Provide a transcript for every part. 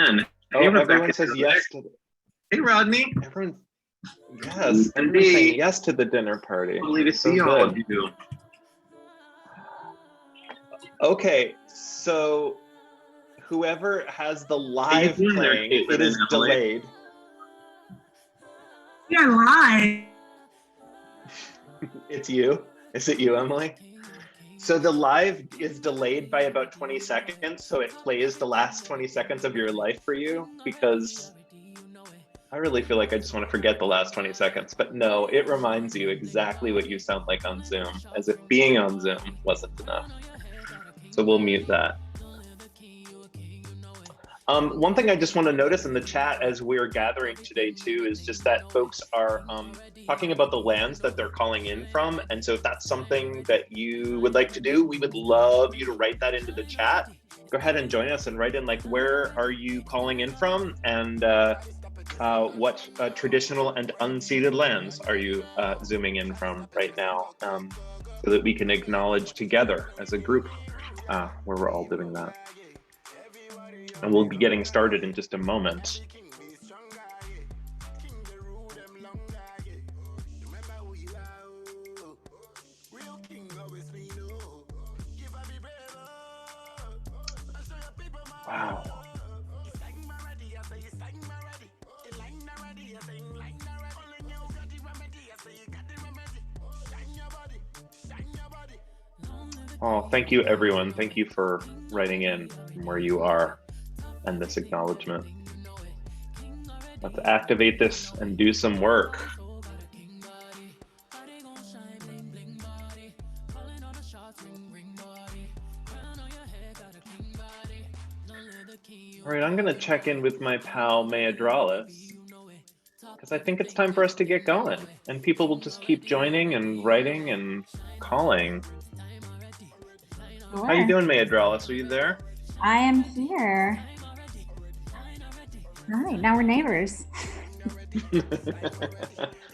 And Oh, hey, Rebecca. everyone says yes to Hey, Rodney. everyone. Yes, And everyone's saying me. yes to the dinner party. Lovely to So see all of good. you. Okay, so whoever has the How you live doing there, playing, Caitlin it and is Emily? delayed. You're live. It's you. Is it you, Emily? So the live is delayed by about 20 seconds, so it plays the last 20 seconds of your life for you, because I really feel like I just want to forget the last 20 seconds. But no, it reminds you exactly what you sound like on Zoom, as if being on Zoom wasn't enough. So we'll mute that. One thing I just want to notice in the chat as we're gathering today too is just that folks are talking about the lands that they're calling in from. And so if that's something that you would like to do, we would love you to write that into the chat. Go ahead and join us and write in, like, where are you calling in from, and what traditional and unceded lands are you zooming in from right now, so that we can acknowledge together as a group where we're all doing that. And we'll be getting started in just a moment. Wow. Oh, thank you, everyone. Thank you for writing in from where you are and this acknowledgement. Let's activate this and do some work. All right, I'm going to check in with my pal Maya Dralis, because I think it's time for us to get going, and people will just keep joining and writing and calling. Sure. How you doing, Maya Dralis? Are you there? I am here. All right, now we're neighbors.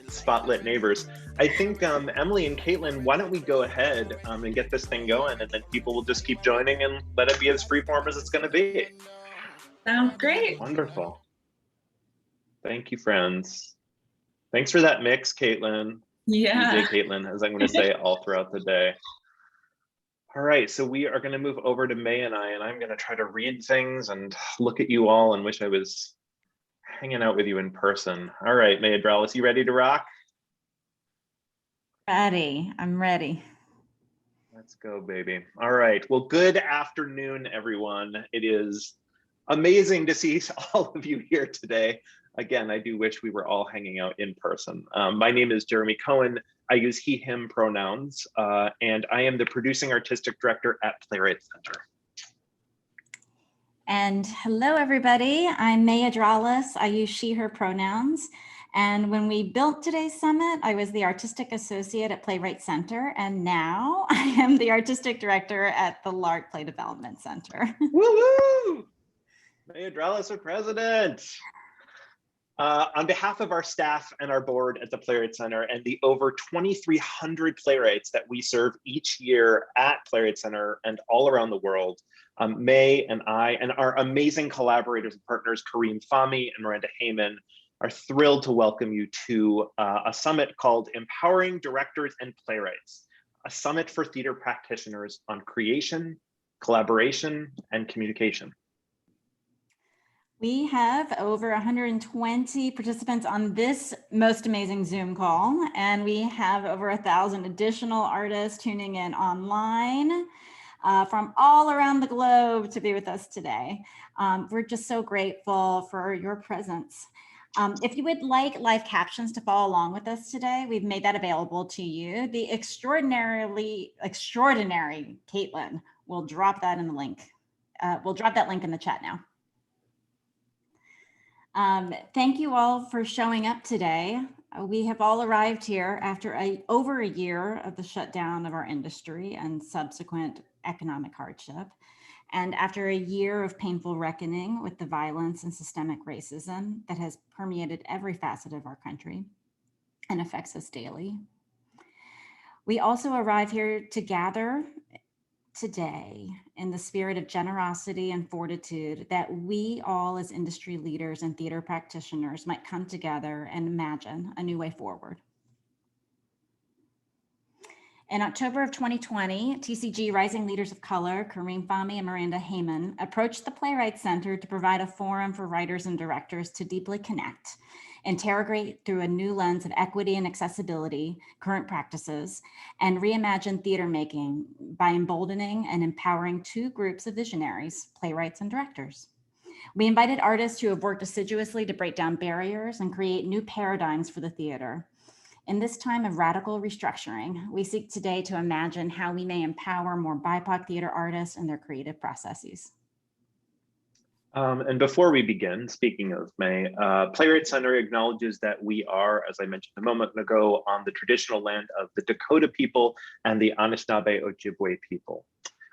Spotlit neighbors. I think Emily and Caitlin, why don't we go ahead and get this thing going, and then people will just keep joining and let it be as freeform as it's going to be. Sounds great. Wonderful. Thank you, friends. Thanks for that mix, Caitlin. Yeah. DJ Caitlin, as I'm going to say all throughout the day. All right, so we are going to move over to May and I'm going to try to read things and look at you all and wish I was hanging out with you in person. All right, May Adralis, you ready to rock? Ready. I'm ready. Let's go, baby. All right. Well, good afternoon, everyone. It is amazing to see all of you here today. Again, I do wish we were all hanging out in person. My name is Jeremy Cohen. I use he, him pronouns, and I am the producing artistic director at Playwright Center. And hello, everybody. I'm May Adralis. I use she, her pronouns. And when we built today's summit, I was the artistic associate at Playwright Center. And now I am the artistic director at the Lark Play Development Center. Woo-woo! May Adralis for president. On behalf of our staff and our board at the Playwright Center and the over 2,300 playwrights that we serve each year at Playwright Center and all around the world, May and I and our amazing collaborators and partners, Kareem Fahmy and Miranda Heyman, are thrilled to welcome you to a summit called Empowering Directors and Playwrights, a summit for theater practitioners on creation, collaboration, and communication. We have over 120 participants on this most amazing Zoom call, and we have over 1,000 additional artists tuning in online from all around the globe to be with us today. We're just so grateful for your presence. If you would like live captions to follow along with us today, we've made that available to you. The extraordinary Caitlin will drop that in the link. We'll drop that link in the chat now. Thank you all for showing up today. We have all arrived here after over a year of the shutdown of our industry and subsequent economic hardship, and after a year of painful reckoning with the violence and systemic racism that has permeated every facet of our country and affects us daily. We also arrive here to gather today in the spirit of generosity and fortitude that we all as industry leaders and theater practitioners might come together and imagine a new way forward. In October of 2020, TCG Rising Leaders of Color, Kareem Fahmy and Miranda Heyman, approached the Playwright Center to provide a forum for writers and directors to deeply connect, interrogate through a new lens of equity and accessibility, current practices, and reimagine theater making by emboldening and empowering two groups of visionaries, playwrights and directors. We invited artists who have worked assiduously to break down barriers and create new paradigms for the theater. In this time of radical restructuring, we seek today to imagine how we may empower more BIPOC theater artists and their creative processes. And before we begin, speaking of May, Playwright Center acknowledges that we are, as I mentioned a moment ago, on the traditional land of the Dakota people and the Anishinaabe Ojibwe people.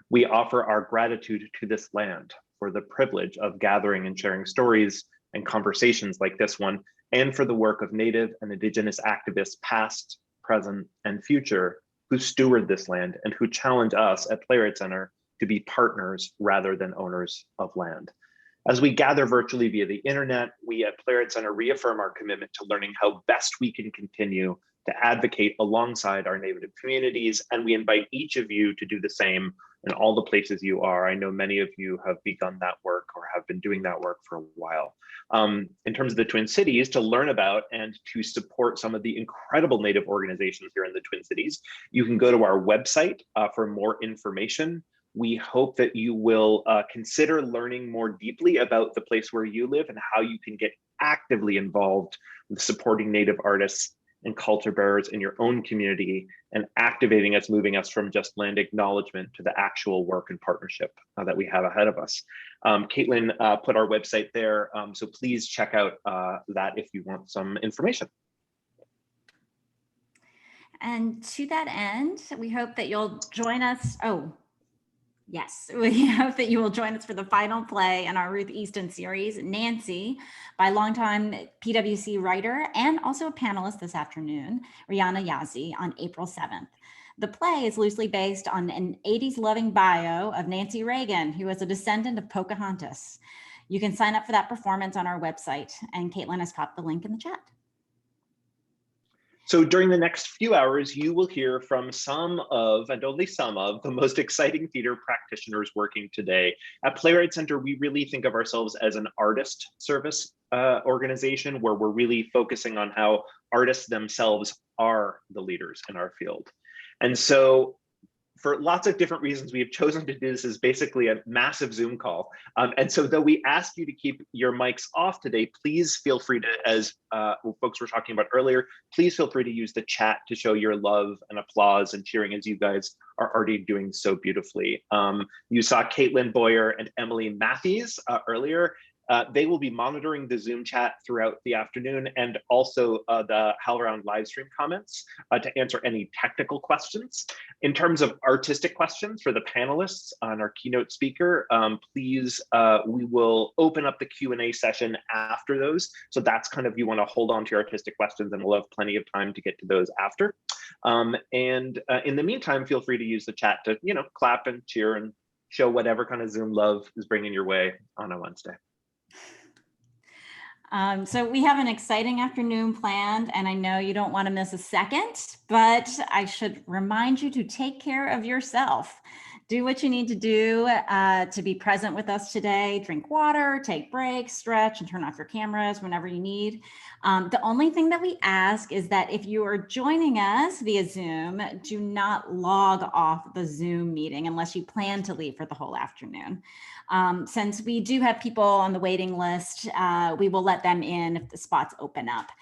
We offer our gratitude to this land for the privilege of gathering and sharing stories and conversations like this one, and for the work of Native and Indigenous activists past, present, and future who steward this land and who challenge us at Playwright Center to be partners rather than owners of land. As we gather virtually via the internet, we at Playwright Center reaffirm our commitment to learning how best we can continue to advocate alongside our Native communities, and we invite each of you to do the same in all the places you are. I know many of you have begun that work or have been doing that work for a while. In terms of the Twin Cities, to learn about and to support some of the incredible Native organizations here in the Twin Cities, you can go to our website for more information. We hope that you will consider learning more deeply about the place where you live and how you can get actively involved with supporting Native artists and culture bearers in your own community and activating us, moving us from just land acknowledgement to the actual work and partnership that we have ahead of us. Caitlin put our website there, so please check out that if you want some information. And to that end, we hope that you'll join us. Yes, we hope that you will join us for the final play in our Ruth Easton series, Nancy, by longtime PwC writer and also a panelist this afternoon, Rihanna Yazzie, on April 7th. The play is loosely based on an 80s loving bio of Nancy Reagan, who was a descendant of Pocahontas. You can sign up for that performance on our website, and Caitlin has popped the link in the chat. So during the next few hours, you will hear from some of, and only some of, the most exciting theater practitioners working today. At Playwright Center, we really think of ourselves as an artist service organization where we're really focusing on how artists themselves are the leaders in our field. And so for lots of different reasons, we have chosen to do this as basically a massive Zoom call. And so though we ask you to keep your mics off today, please feel free to, as folks were talking about earlier, please feel free to use the chat to show your love and applause and cheering as you guys are already doing so beautifully. You saw Caitlin Boyer and Emily Matthews earlier. They will be monitoring the Zoom chat throughout the afternoon and also the HowlRound live stream comments to answer any technical questions. In terms of artistic questions for the panelists and our keynote speaker, please, we will open up the Q&A session after those. So that's kind of, you want to hold on to your artistic questions and we'll have plenty of time to get to those after. In the meantime, feel free to use the chat to, clap and cheer and show whatever kind of Zoom love is bringing your way on a Wednesday. So we have an exciting afternoon planned, and I know you don't want to miss a second, but I should remind you to take care of yourself. Do what you need to do to be present with us today. Drink water, take breaks, stretch, and turn off your cameras whenever you need. The only thing that we ask is that if you are joining us via Zoom, do not log off the Zoom meeting unless you plan to leave for the whole afternoon. Since we do have people on the waiting list, we will let them in if the spots open up.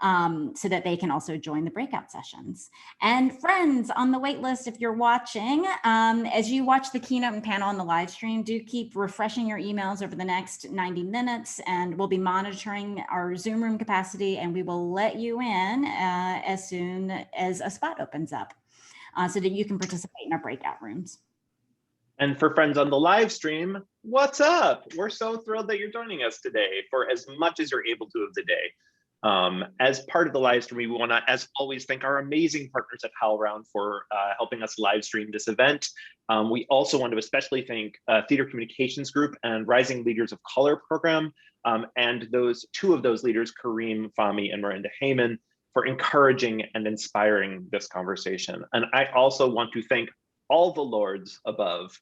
So that they can also join the breakout sessions. And friends on the wait list, if you're watching, as you watch the keynote and panel on the live stream, do keep refreshing your emails over the next 90 minutes, and we'll be monitoring our Zoom room capacity, and we will let you in as soon as a spot opens up so that you can participate in our breakout rooms. And for friends on the live stream, what's up? We're so thrilled that you're joining us today for as much as you're able to of the day. As part of the live stream, we want to, as always, thank our amazing partners at HowlRound for helping us live stream this event. We also want to especially thank Theater Communications Group and Rising Leaders of Color program, and two of those leaders, Kareem Fahmy and Miranda Heyman, for encouraging and inspiring this conversation. And I also want to thank all the lords above.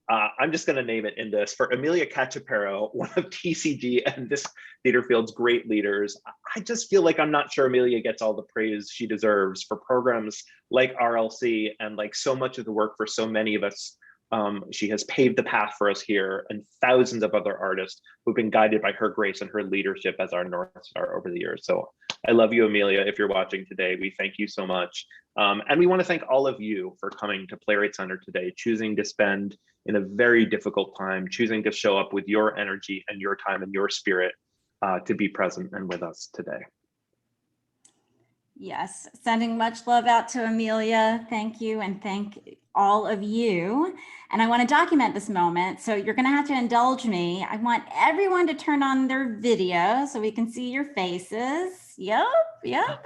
I'm just going to name it in this, for Amelia Cachapero, one of TCG and this theater field's great leaders. I just feel like I'm not sure Amelia gets all the praise she deserves for programs like RLC and like so much of the work for so many of us. She has paved the path for us here and thousands of other artists who've been guided by her grace and her leadership as our North Star over the years. So I love you, Amelia. If you're watching today, we thank you so much. And we want to thank all of you for coming to Playwright Center today, choosing to spend in a very difficult time, choosing to show up with your energy and your time and your spirit to be present and with us today. Yes, sending much love out to Amelia. Thank you, and thank all of you. And I want to document this moment, so you're going to have to indulge me. I want everyone to turn on their video so we can see your faces. Yep,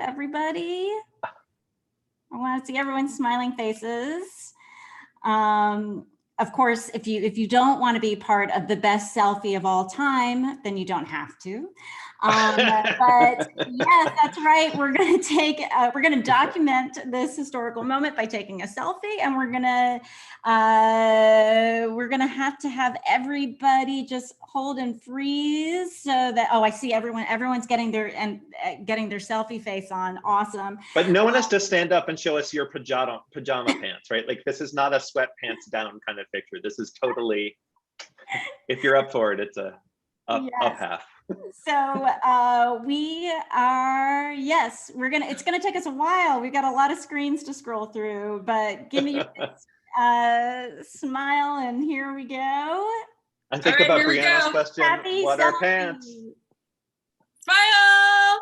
everybody. I want to see everyone's smiling faces. Of course, if you don't want to be part of the best selfie of all time, then you don't have to. But yes, that's right. We're going to document this historical moment by taking a selfie, and we're going to have everybody just hold and freeze so that, oh, I see everyone's getting their selfie face on. Awesome. But no one has to stand up and show us your pajama pants, right? Like, this is not a sweatpants down kind of picture. This is totally, if you're up for it, it's a up half. So we are, yes, it's gonna take us a while. We've got a lot of screens to scroll through, but give me your smile, and here we go. I think about Brianna's question, Happy what are pants? Smile!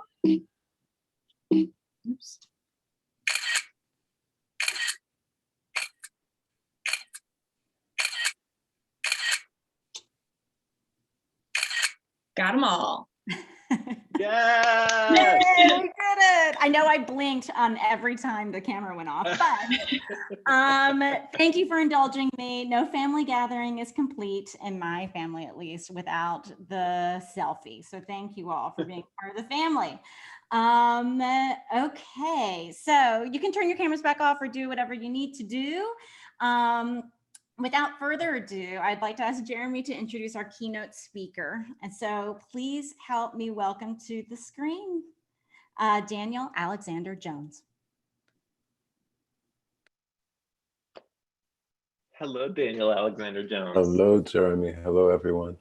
Oops. Got them all. Yes! Yay, we did it. I know I blinked every time the camera went off, but thank you for indulging me. No family gathering is complete, in my family at least, without the selfie. So thank you all for being part of the family. Okay, so you can turn your cameras back off or do whatever you need to do. Without further ado, I'd like to ask Jeremy to introduce our keynote speaker. And so please help me welcome to the screen, Daniel Alexander Jones. Hello, Daniel Alexander Jones. Hello, Jeremy. Hello, everyone.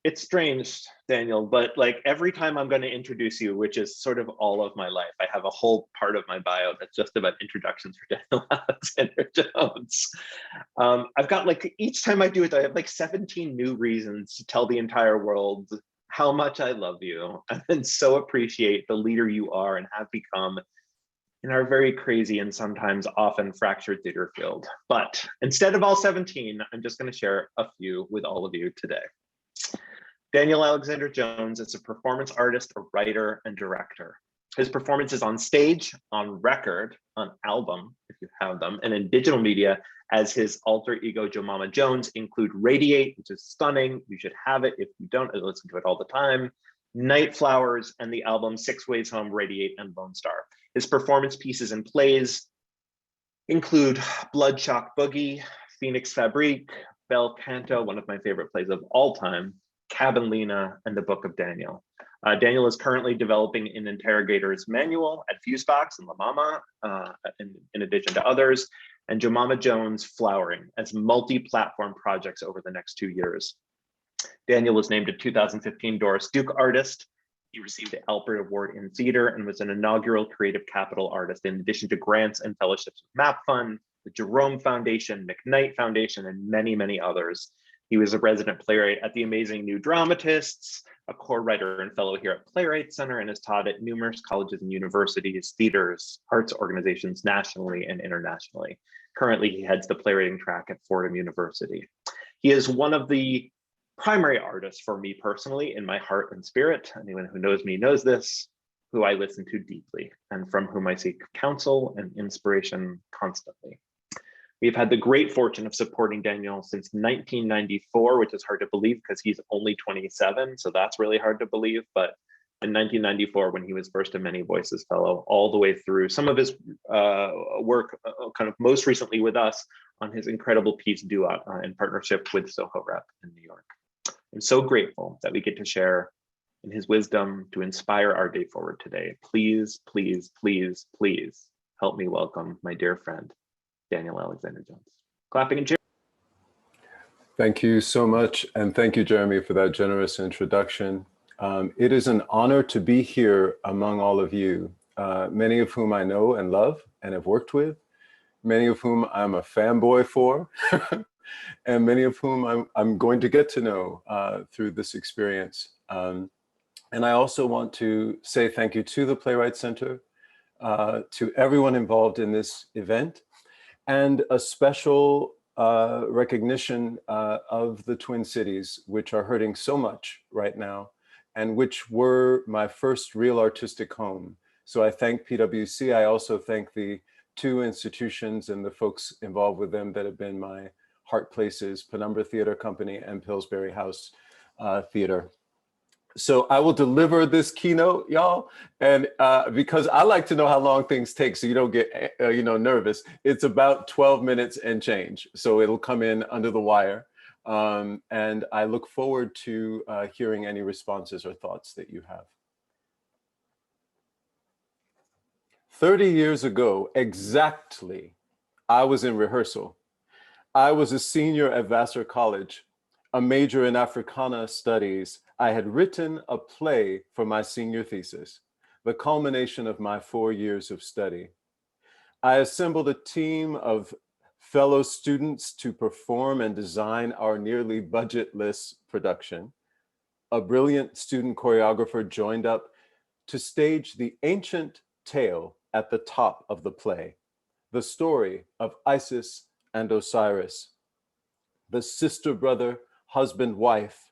It's strange, Daniel, but like every time I'm going to introduce you, which is sort of all of my life, I have a whole part of my bio that's just about introductions for Daniel Alexander Jones. I've got like, each time I do it, I have like 17 new reasons to tell the entire world how much I love you and so appreciate the leader you are and have become in our very crazy and sometimes often fractured theater field. But instead of all 17, I'm just going to share a few with all of you today. Daniel Alexander Jones is a performance artist, a writer, and director. His performances on stage, on record, on album, if you have them, and in digital media as his alter ego Jomama Jones include Radiate, which is stunning. You should have it. If you don't, I listen to it all the time. Night Flowers, and the album Six Ways Home, Radiate, and Lone Star. His performance pieces and plays include Bloodshot Boogie, Phoenix Fabrique, Bel Canto, one of my favorite plays of all time, Cabin Lena, and the Book of Daniel. Daniel is currently developing an interrogator's manual at Fusebox and La Mama, in addition to others, and Jomama Jones Flowering as multi-platform projects over the next 2 years. Daniel was named a 2015 Doris Duke Artist. He received the Alfred Award in Theater and was an inaugural Creative Capital Artist, in addition to grants and fellowships with MAP Fund, the Jerome Foundation, McKnight Foundation, and many, many others. He was a resident playwright at the Amazing New Dramatists, a core writer and fellow here at Playwright Center, and has taught at numerous colleges and universities, theaters, arts organizations nationally and internationally. Currently, he heads the playwriting track at Fordham University. He is one of the primary artist for me personally in my heart and spirit. Anyone who knows me knows this, who I listen to deeply and from whom I seek counsel and inspiration constantly. We've had the great fortune of supporting Daniel since 1994, which is hard to believe because he's only 27, so that's really hard to believe. But in 1994, when he was first a Many Voices Fellow, all the way through some of his work, kind of most recently with us on his incredible piece Duat in partnership with Soho Rep in New York. I'm so grateful that we get to share in his wisdom to inspire our day forward today. Please, please, please, please help me welcome my dear friend, Daniel Alexander Jones. Clapping and cheering. Thank you so much. And thank you, Jeremy, for that generous introduction. It is an honor to be here among all of you, many of whom I know and love and have worked with, many of whom I'm a fanboy for, and many of whom I'm going to get to know through this experience. And I also want to say thank you to the Playwright Center, to everyone involved in this event, and a special recognition of the Twin Cities, which are hurting so much right now, and which were my first real artistic home. So I thank PwC. I also thank the two institutions and the folks involved with them that have been my heart places, Penumbra Theater Company and Pillsbury House Theater. So I will deliver this keynote, y'all, and because I like to know how long things take so you don't get nervous. It's about 12 minutes and change, so it'll come in under the wire. And I look forward to hearing any responses or thoughts that you have. 30 years ago, exactly, I was in rehearsal. I was a senior at Vassar College, a major in Africana studies. I had written a play for my senior thesis, the culmination of my 4 years of study. I assembled a team of fellow students to perform and design our nearly budgetless production. A brilliant student choreographer joined up to stage the ancient tale at the top of the play, the story of Isis and Osiris, the sister-brother, husband-wife,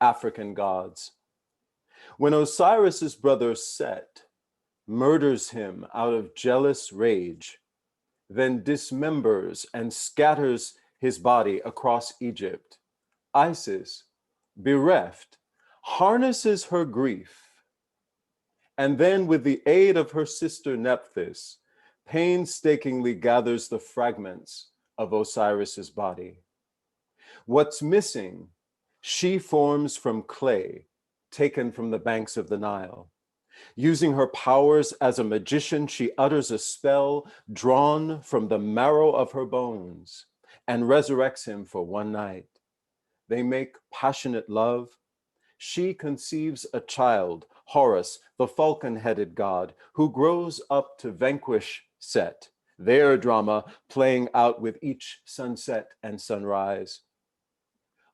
African gods. When Osiris's brother Set murders him out of jealous rage, then dismembers and scatters his body across Egypt, Isis, bereft, harnesses her grief, and then with the aid of her sister Nephthys, painstakingly gathers the fragments of Osiris's body. What's missing, she forms from clay taken from the banks of the Nile. Using her powers as a magician, she utters a spell drawn from the marrow of her bones and resurrects him for one night. They make passionate love. She conceives a child, Horus, the falcon-headed god, who grows up to vanquish Set, their drama playing out with each sunset and sunrise.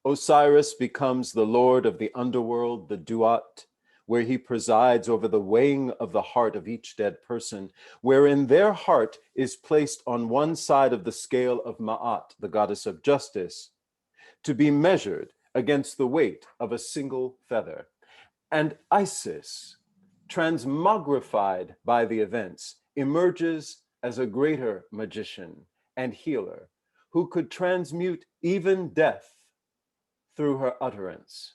Osiris becomes the lord of the underworld, the Duat, where he presides over the weighing of the heart of each dead person, wherein their heart is placed on one side of the scale of Ma'at, the goddess of justice, to be measured against the weight of a single feather. And Isis, transmogrified by the events, emerges as a greater magician and healer who could transmute even death through her utterance.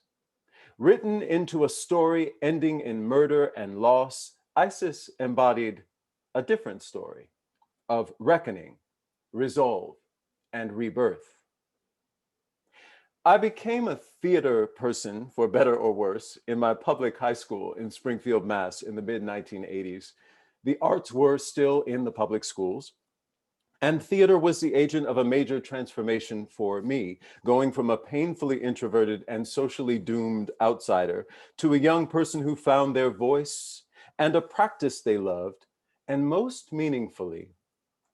Written into a story ending in murder and loss, Isis embodied a different story of reckoning, resolve, and rebirth. I became a theater person, for better or worse, in my public high school in Springfield, Mass. In the mid-1980s. The arts were still in the public schools, and theater was the agent of a major transformation for me, going from a painfully introverted and socially doomed outsider to a young person who found their voice and a practice they loved, and most meaningfully,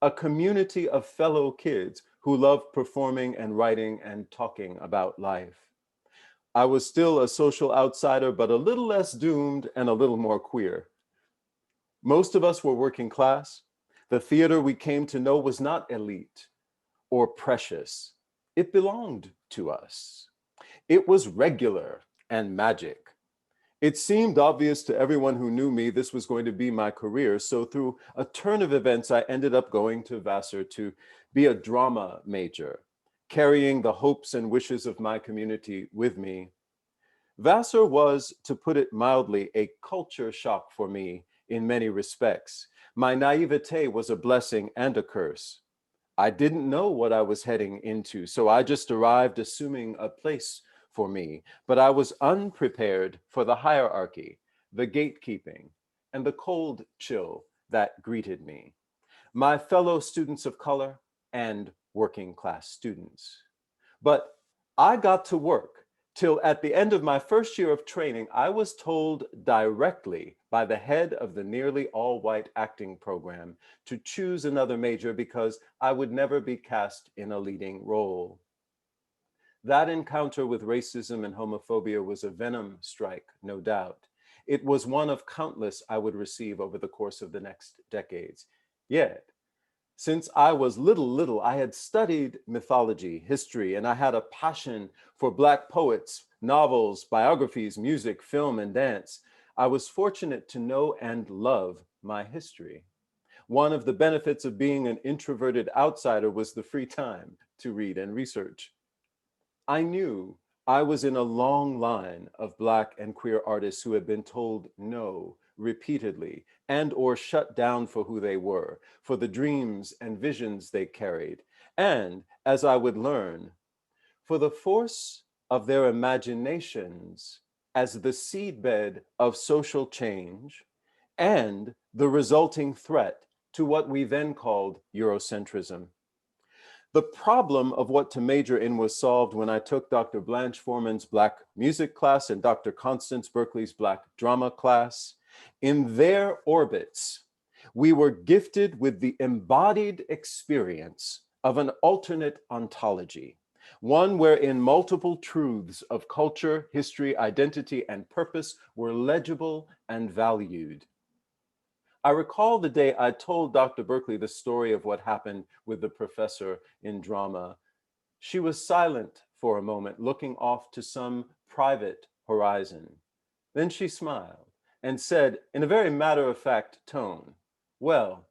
a community of fellow kids who loved performing and writing and talking about life. I was still a social outsider, but a little less doomed and a little more queer. Most of us were working class. The theater we came to know was not elite or precious. It belonged to us. It was regular and magic. It seemed obvious to everyone who knew me this was going to be my career. So through a turn of events, I ended up going to Vassar to be a drama major, carrying the hopes and wishes of my community with me. Vassar was, to put it mildly, a culture shock for me in many respects. My naivete was a blessing and a curse. I didn't know what I was heading into, so I just arrived assuming a place for me, but I was unprepared for the hierarchy, the gatekeeping, and the cold chill that greeted me. My fellow students of color and working class students. But I got to work till at the end of my first year of training, I was told directly by the head of the nearly all-white acting program to choose another major because I would never be cast in a leading role. That encounter with racism and homophobia was a venom strike, no doubt. It was one of countless I would receive over the course of the next decades. Yet, since I was little, I had studied mythology, history, and I had a passion for Black poets, novels, biographies, music, film, and dance. I was fortunate to know and love my history. One of the benefits of being an introverted outsider was the free time to read and research. I knew I was in a long line of Black and queer artists who had been told no repeatedly and or shut down for who they were, for the dreams and visions they carried, and, as I would learn, for the force of their imaginations as the seedbed of social change and the resulting threat to what we then called Eurocentrism. The problem of what to major in was solved when I took Dr. Blanche Foreman's Black music class and Dr. Constance Berkeley's Black drama class. In their orbits, we were gifted with the embodied experience of an alternate ontology, one wherein multiple truths of culture, history, identity, and purpose were legible and valued. I recall the day I told Dr. Berkeley the story of what happened with the professor in drama. She was silent for a moment, looking off to some private horizon. Then she smiled and said in a very matter-of-fact tone, "Well,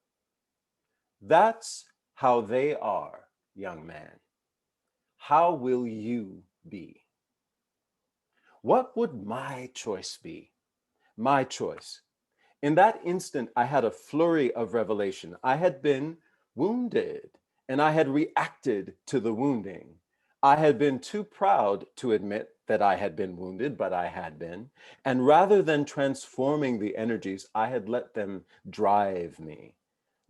that's how they are, young man. How will you be?" What would my choice be? My choice. In that instant, I had a flurry of revelation. I had been wounded and I had reacted to the wounding. I had been too proud to admit that I had been wounded, but I had been. And rather than transforming the energies, I had let them drive me.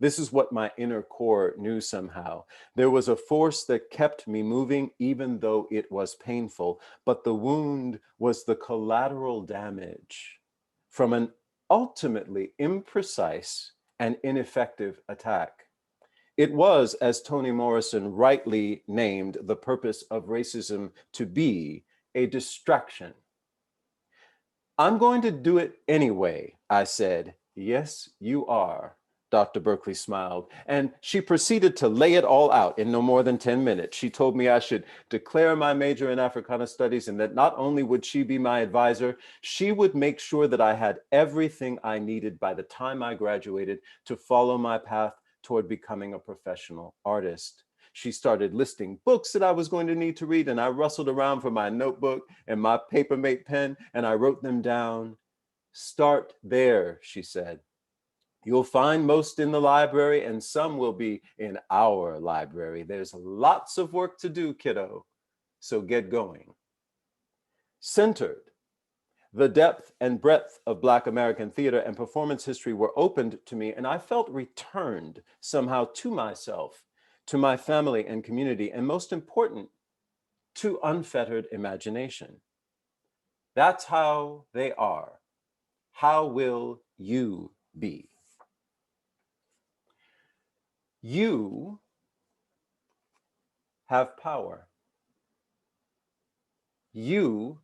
This is what my inner core knew somehow. There was a force that kept me moving even though it was painful, but the wound was the collateral damage from an ultimately imprecise and ineffective attack. It was, as Toni Morrison rightly named the purpose of racism to be, a distraction. "I'm going to do it anyway," I said. "Yes, you are." Dr. Berkeley smiled, and she proceeded to lay it all out in no more than 10 minutes. She told me I should declare my major in Africana Studies and that not only would she be my advisor, she would make sure that I had everything I needed by the time I graduated to follow my path toward becoming a professional artist. She started listing books that I was going to need to read, and I rustled around for my notebook and my Papermate pen, and I wrote them down. "Start there," she said. "You'll find most in the library and some will be in our library. There's lots of work to do, kiddo, so get going." Centered, the depth and breadth of Black American theater and performance history were opened to me, and I felt returned somehow to myself, to my family and community, and most important, to unfettered imagination. That's how they are. How will you be? You have power. You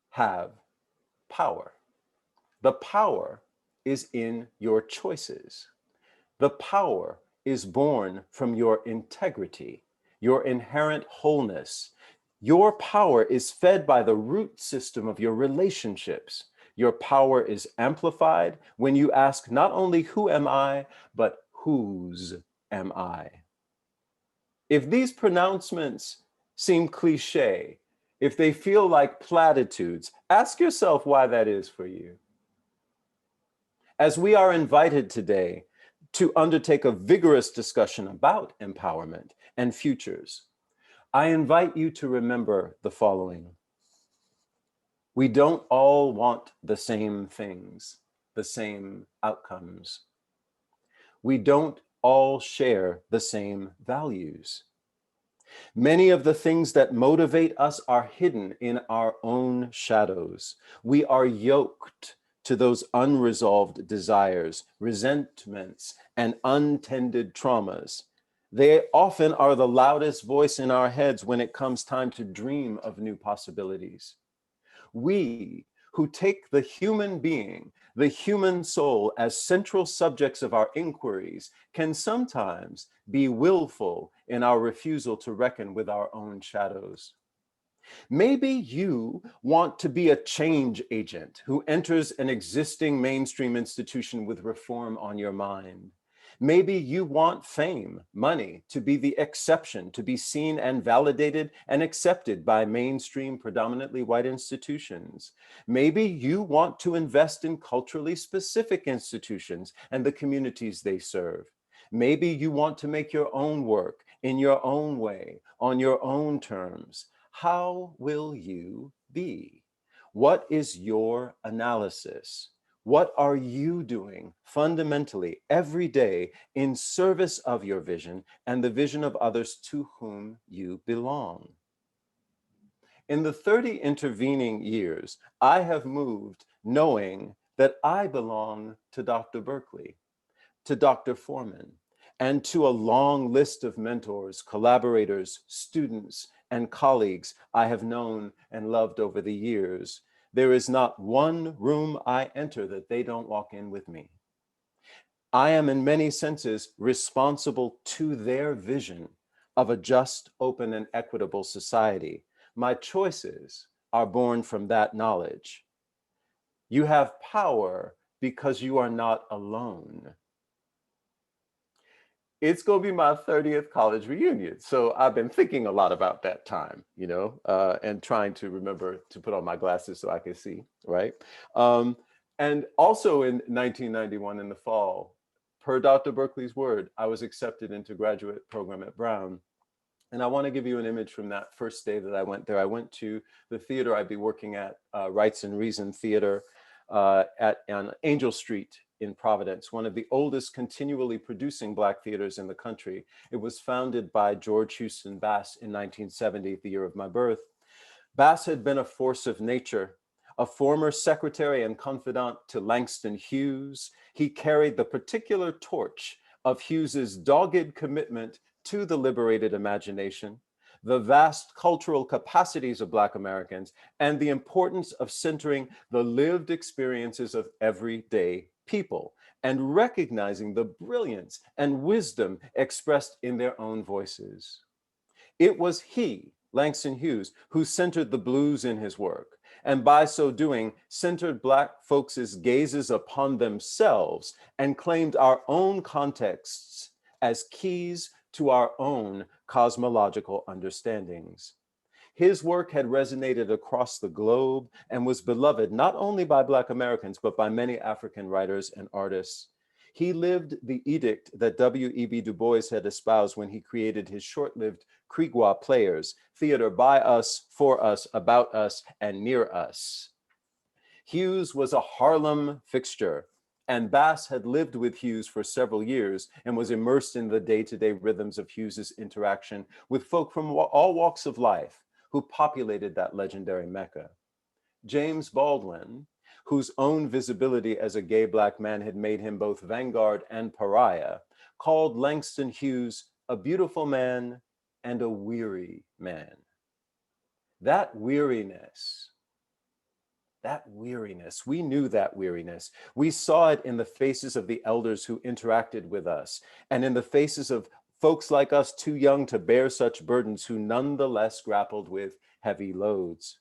have power. The power is in your choices. The power is born from your integrity, your inherent wholeness, Your power is fed by the root system of your relationships. Your power is amplified when you ask not only who am I, but whose am I? If these pronouncements seem cliche, if they feel like platitudes, ask yourself why that is for you. As we are invited today to undertake a vigorous discussion about empowerment and futures, I invite you to remember the following. We don't all want the same things, the same outcomes. We don't all share the same values. Many of the things that motivate us are hidden in our own shadows. We are yoked to those unresolved desires, resentments, and untended traumas. They often are the loudest voice in our heads when it comes time to dream of new possibilities. We who take the human being, the human soul as central subjects of our inquiries can sometimes be willful in our refusal to reckon with our own shadows. Maybe you want to be a change agent who enters an existing mainstream institution with reform on your mind. Maybe you want fame, money, to be the exception, to be seen and validated and accepted by mainstream, predominantly white institutions. Maybe you want to invest in culturally specific institutions and the communities they serve. Maybe you want to make your own work in your own way, on your own terms. How will you be? What is your analysis? What are you doing fundamentally every day in service of your vision and the vision of others to whom you belong? In the 30 intervening years, I have moved knowing that I belong to Dr. Berkeley, to Dr. Foreman, and to a long list of mentors, collaborators, students, and colleagues I have known and loved over the years. There is not one room I enter that they don't walk in with me. I am in many senses responsible to their vision of a just, open, and equitable society. My choices are born from that knowledge. You have power because you are not alone. It's going to be my 30th college reunion. So I've been thinking a lot about that time, and trying to remember to put on my glasses so I can see, right? And also in 1991 in the fall, per Dr. Berkeley's word, I was accepted into graduate program at Brown. And I want to give you an image from that first day that I went there. I went to the theater I'd be working at, Rights and Reason Theater on Angel Street in Providence, one of the oldest continually producing Black theaters in the country. It was founded by George Houston Bass in 1970, the year of my birth. Bass had been a force of nature, a former secretary and confidant to Langston Hughes. He carried the particular torch of Hughes's dogged commitment to the liberated imagination, the vast cultural capacities of Black Americans, and the importance of centering the lived experiences of everyday people and recognizing the brilliance and wisdom expressed in their own voices. It was he, Langston Hughes, who centered the blues in his work, and by so doing, centered Black folks' gazes upon themselves and claimed our own contexts as keys to our own cosmological understandings. His work had resonated across the globe and was beloved not only by Black Americans, but by many African writers and artists. He lived the edict that W.E.B. Du Bois had espoused when he created his short-lived Kriegwa Players, theater by us, for us, about us, and near us. Hughes was a Harlem fixture, and Bass had lived with Hughes for several years and was immersed in the day-to-day rhythms of Hughes's interaction with folk from all walks of life who populated that legendary Mecca. James Baldwin, whose own visibility as a gay Black man had made him both vanguard and pariah, called Langston Hughes a beautiful man and a weary man. That weariness, we knew that weariness. We saw it in the faces of the elders who interacted with us and in the faces of folks like us too young to bear such burdens who nonetheless grappled with heavy loads.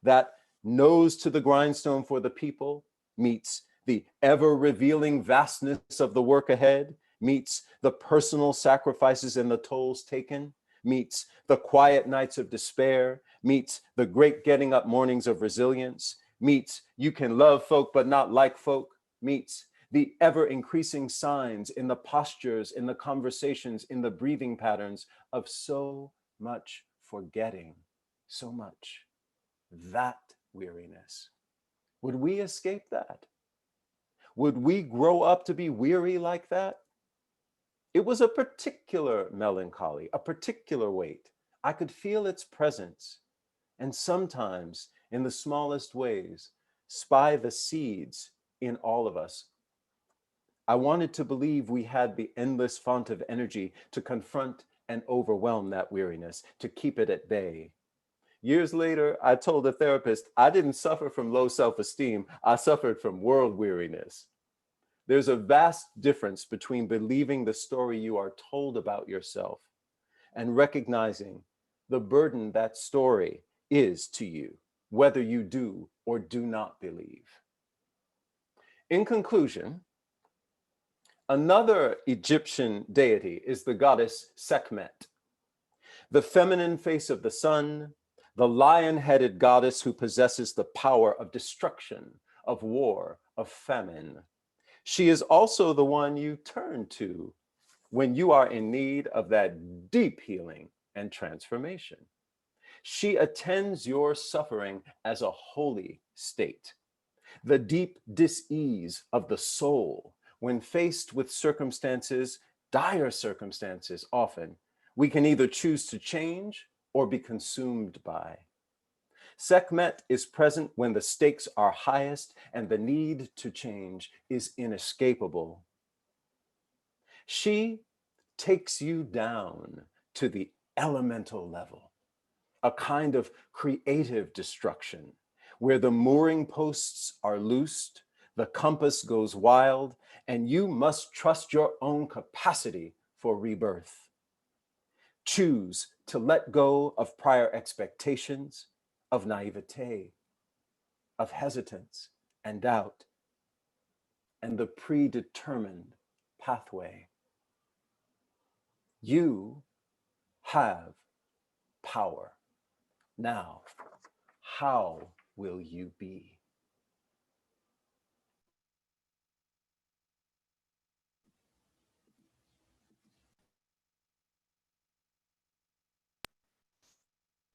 That nose to the grindstone for the people meets the ever-revealing vastness of the work ahead, meets the personal sacrifices and the tolls taken, meets the quiet nights of despair, meets the great getting up mornings of resilience, meets you can love folk but not like folk, meets the ever-increasing signs in the postures, in the conversations, in the breathing patterns of so much forgetting, so much. That weariness. Would we escape that? Would we grow up to be weary like that? It was a particular melancholy, a particular weight. I could feel its presence, and sometimes, in the smallest ways, spy the seeds in all of us. I wanted to believe we had the endless font of energy to confront and overwhelm that weariness, to keep it at bay. Years later, I told a therapist I didn't suffer from low self-esteem, I suffered from world weariness. There's a vast difference between believing the story you are told about yourself and recognizing the burden that story is to you, whether you do or do not believe. In conclusion, another Egyptian deity is the goddess Sekhmet, the feminine face of the sun, the lion-headed goddess who possesses the power of destruction, of war, of famine. She is also the one you turn to when you are in need of that deep healing and transformation. She attends your suffering as a holy state, the deep dis-ease of the soul when faced with circumstances, dire circumstances often, we can either choose to change or be consumed by. Sekhmet is present when the stakes are highest and the need to change is inescapable. She takes you down to the elemental level, a kind of creative destruction where the mooring posts are loosed, the compass goes wild, and you must trust your own capacity for rebirth. Choose to let go of prior expectations, of naivete, of hesitance and doubt, and the predetermined pathway. You have power. Now, how will you be?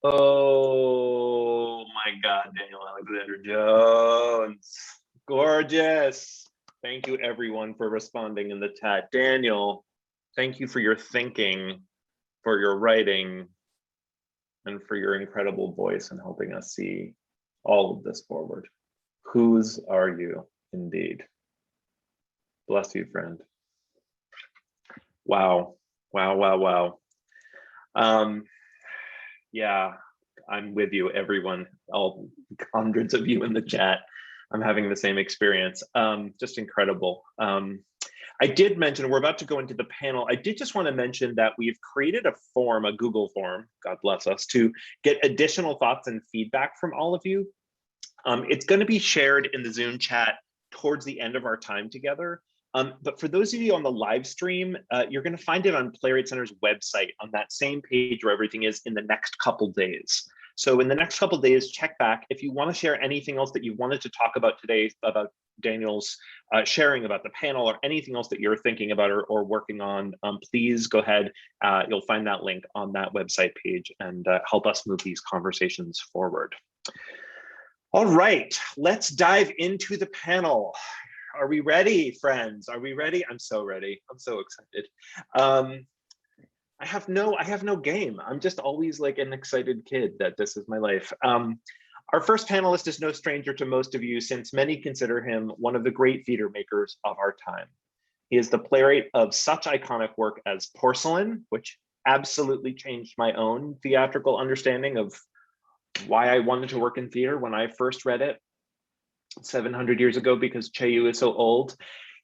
Oh my God, Daniel Alexander Jones. Gorgeous. Thank you everyone for responding in the chat. Daniel, thank you for your thinking, for your writing, and for your incredible voice and helping us see all of this forward. Whose are you indeed? Bless you, friend. Wow, wow, wow, wow. Yeah, I'm with you, everyone, all hundreds of you in the chat. I'm having the same experience. Just incredible. I did mention, we're about to go into the panel. I did just want to mention that we've created a form, a Google form, God bless us, to get additional thoughts and feedback from all of you. It's going to be shared in the Zoom chat towards the end of our time together. But for those of you on the live stream, you're going to find it on Playwright Center's website on that same page where everything is in the next couple days. So in the next couple days, check back. If you want to share anything else that you wanted to talk about today, about Daniel's sharing about the panel or anything else that you're thinking about or working on, please go ahead. You'll find that link on that website page and help us move these conversations forward. All right, let's dive into the panel. Are we ready, friends? Are we ready? I'm so ready. I'm so excited. I have no game. I'm just always like an excited kid that this is my life. Our first panelist is no stranger to most of you, since many consider him one of the great theater makers of our time. He is the playwright of such iconic work as Porcelain, which absolutely changed my own theatrical understanding of why I wanted to work in theater when I first read it 700 years ago, because Che-Yu is so old.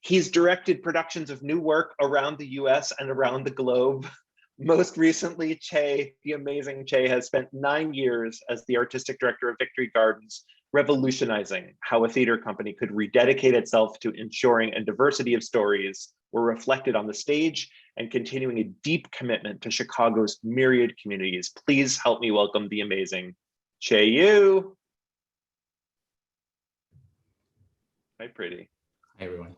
He's directed productions of new work around the US and around the globe. Most recently, Che, the amazing Che, has spent 9 years as the artistic director of Victory Gardens, revolutionizing how a theater company could rededicate itself to ensuring a diversity of stories were reflected on the stage and continuing a deep commitment to Chicago's myriad communities. Please help me welcome the amazing Che Yu. Hi, pretty. Hi, everyone.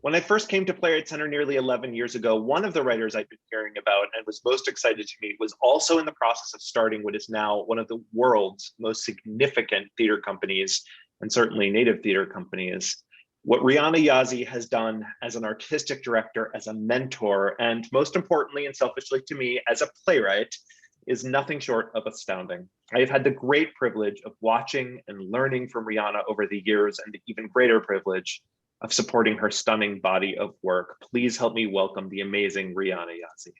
When I first came to Playwright Center nearly 11 years ago, one of the writers I'd been hearing about and was most excited to meet was also in the process of starting what is now one of the world's most significant theater companies, and certainly native theater companies. What Rihanna Yazzie has done as an artistic director, as a mentor, and most importantly and selfishly to me, as a playwright, is nothing short of astounding. I have had the great privilege of watching and learning from Rihanna over the years, and the even greater privilege of supporting her stunning body of work. Please help me welcome the amazing Rihanna Yazzie.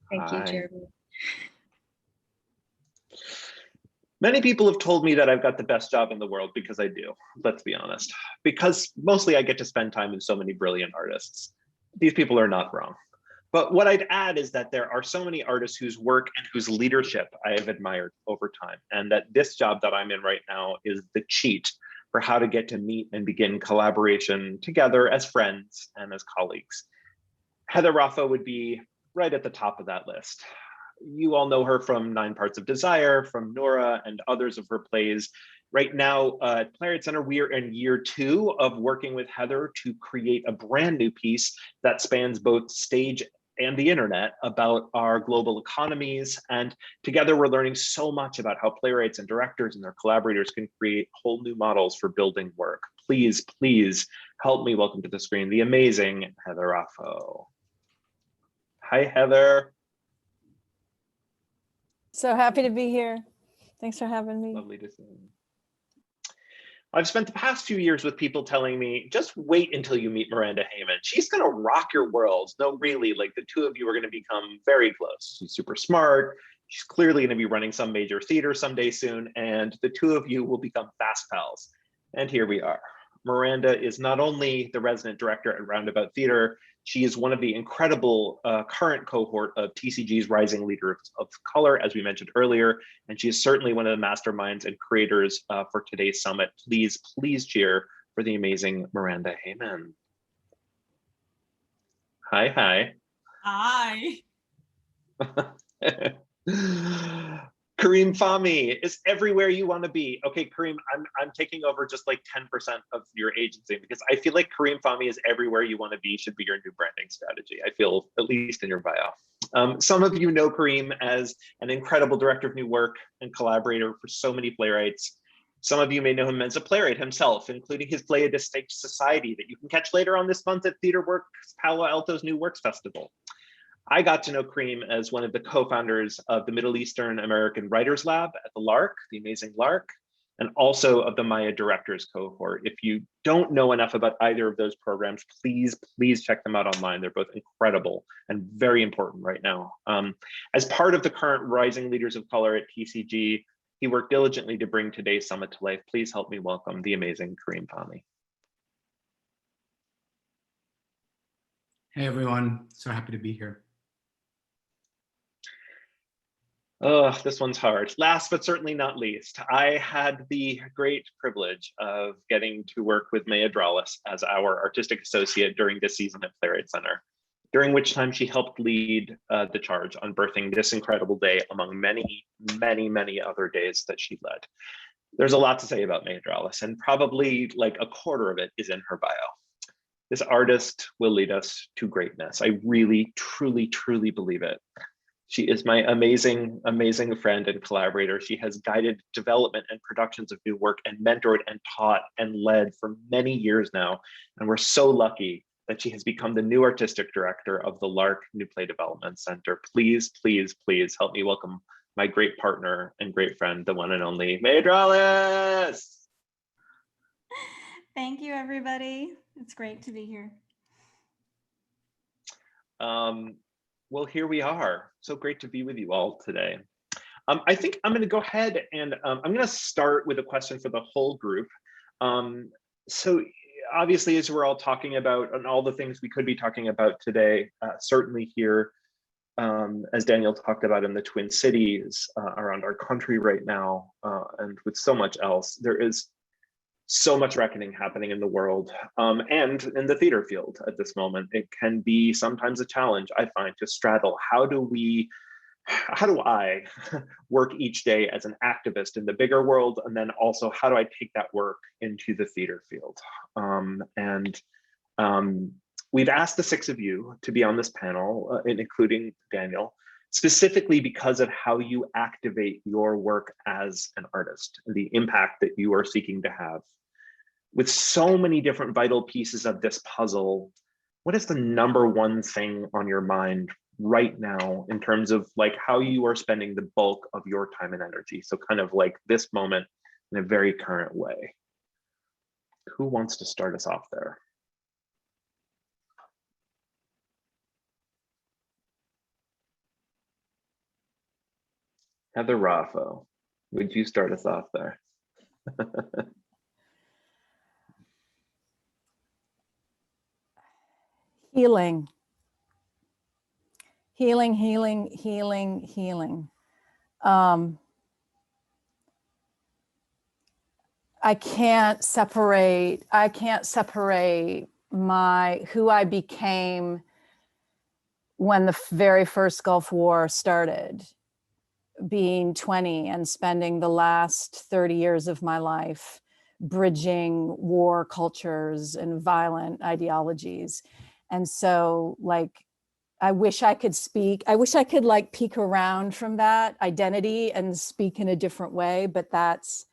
Thank you, Hi. Jeremy. Many people have told me that I've got the best job in the world, because I do, let's be honest. Because mostly I get to spend time with so many brilliant artists. These people are not wrong. But what I'd add is that there are so many artists whose work and whose leadership I have admired over time, and that this job that I'm in right now is the cheat for how to get to meet and begin collaboration together as friends and as colleagues. Heather Raffo would be right at the top of that list. You all know her from 9 Parts of Desire, from Nora, and others of her plays. Right now at Playwright Center, we are in year 2 of working with Heather to create a brand new piece that spans both stage and the internet about our global economies. And together we're learning so much about how playwrights and directors and their collaborators can create whole new models for building work. Please, please help me welcome to the screen the amazing Heather Raffo. Hi, Heather. So happy to be here. Thanks for having me. Lovely to see you. I've spent the past few years with people telling me, just wait until you meet Miranda Heyman. She's gonna rock your world. No, really, like the two of you are gonna become very close. She's super smart. She's clearly gonna be running some major theater someday soon, and the two of you will become fast pals. And here we are. Miranda is not only the resident director at Roundabout Theater, she is one of the incredible current cohort of TCG's Rising Leader of Color, as we mentioned earlier, and she is certainly one of the masterminds and creators for today's summit. Please, please cheer for the amazing Miranda Heyman. Hi, hi. Hi. Kareem Fahmy is everywhere you want to be. Okay, Kareem, I'm taking over just like 10% of your agency, because I feel like Kareem Fahmy is everywhere you want to be should be your new branding strategy. I feel, at least in your bio. Some of you know Kareem as an incredible director of new work and collaborator for so many playwrights. Some of you may know him as a playwright himself, including his play A Distinct Society that you can catch later on this month at TheaterWorks Palo Alto's New Works Festival. I got to know Kareem as one of the co-founders of the Middle Eastern American Writers Lab at the LARC, the amazing LARC, and also of the Maya Directors Cohort. If you don't know enough about either of those programs, please, please check them out online. They're both incredible and very important right now. As part of the current Rising Leaders of Color at TCG, he worked diligently to bring today's summit to life. Please help me welcome the amazing Kareem Fahmy. Hey, everyone. So happy to be here. Oh, this one's hard. Last but certainly not least, I had the great privilege of getting to work with Maya Dralis as our artistic associate during this season at Playwright Center, during which time she helped lead the charge on birthing this incredible day among many, many, many other days that she led. There's a lot to say about Maya Dralis, and probably like a quarter of it is in her bio. This artist will lead us to greatness. I really, truly, truly believe it. She is my amazing, amazing friend and collaborator. She has guided development and productions of new work and mentored and taught and led for many years now. And we're so lucky that she has become the new artistic director of the LARC New Play Development Center. Please, please, please help me welcome my great partner and great friend, the one and only Maya Dralis. Thank you, everybody. It's great to be here. Well, here we are. So great to be with you all today. I think I'm going to go ahead and I'm going to start with a question for the whole group. So obviously, as we're all talking about and all the things we could be talking about today, certainly here, as Daniel talked about in the Twin Cities, around our country right now, and with so much else, there is so much reckoning happening in the world, and in the theater field at this moment. It can be sometimes a challenge, I find, to straddle how do I work each day as an activist in the bigger world, and then also how do I take that work into the theater field? We've asked the 6 of you to be on this panel, including Daniel, specifically because of how you activate your work as an artist, and the impact that you are seeking to have. With so many different vital pieces of this puzzle, what is the number one thing on your mind right now in terms of like how you are spending the bulk of your time and energy? So kind of like this moment in a very current way. Who wants to start us off there? Heather Raffo, would you start us off there? Healing. Healing, healing, healing, healing. I can't separate who I became when the very first Gulf War started, being 20 and spending the last 30 years of my life bridging war cultures and violent ideologies. And so like, I wish I could like peek around from that identity and speak in a different way, but that's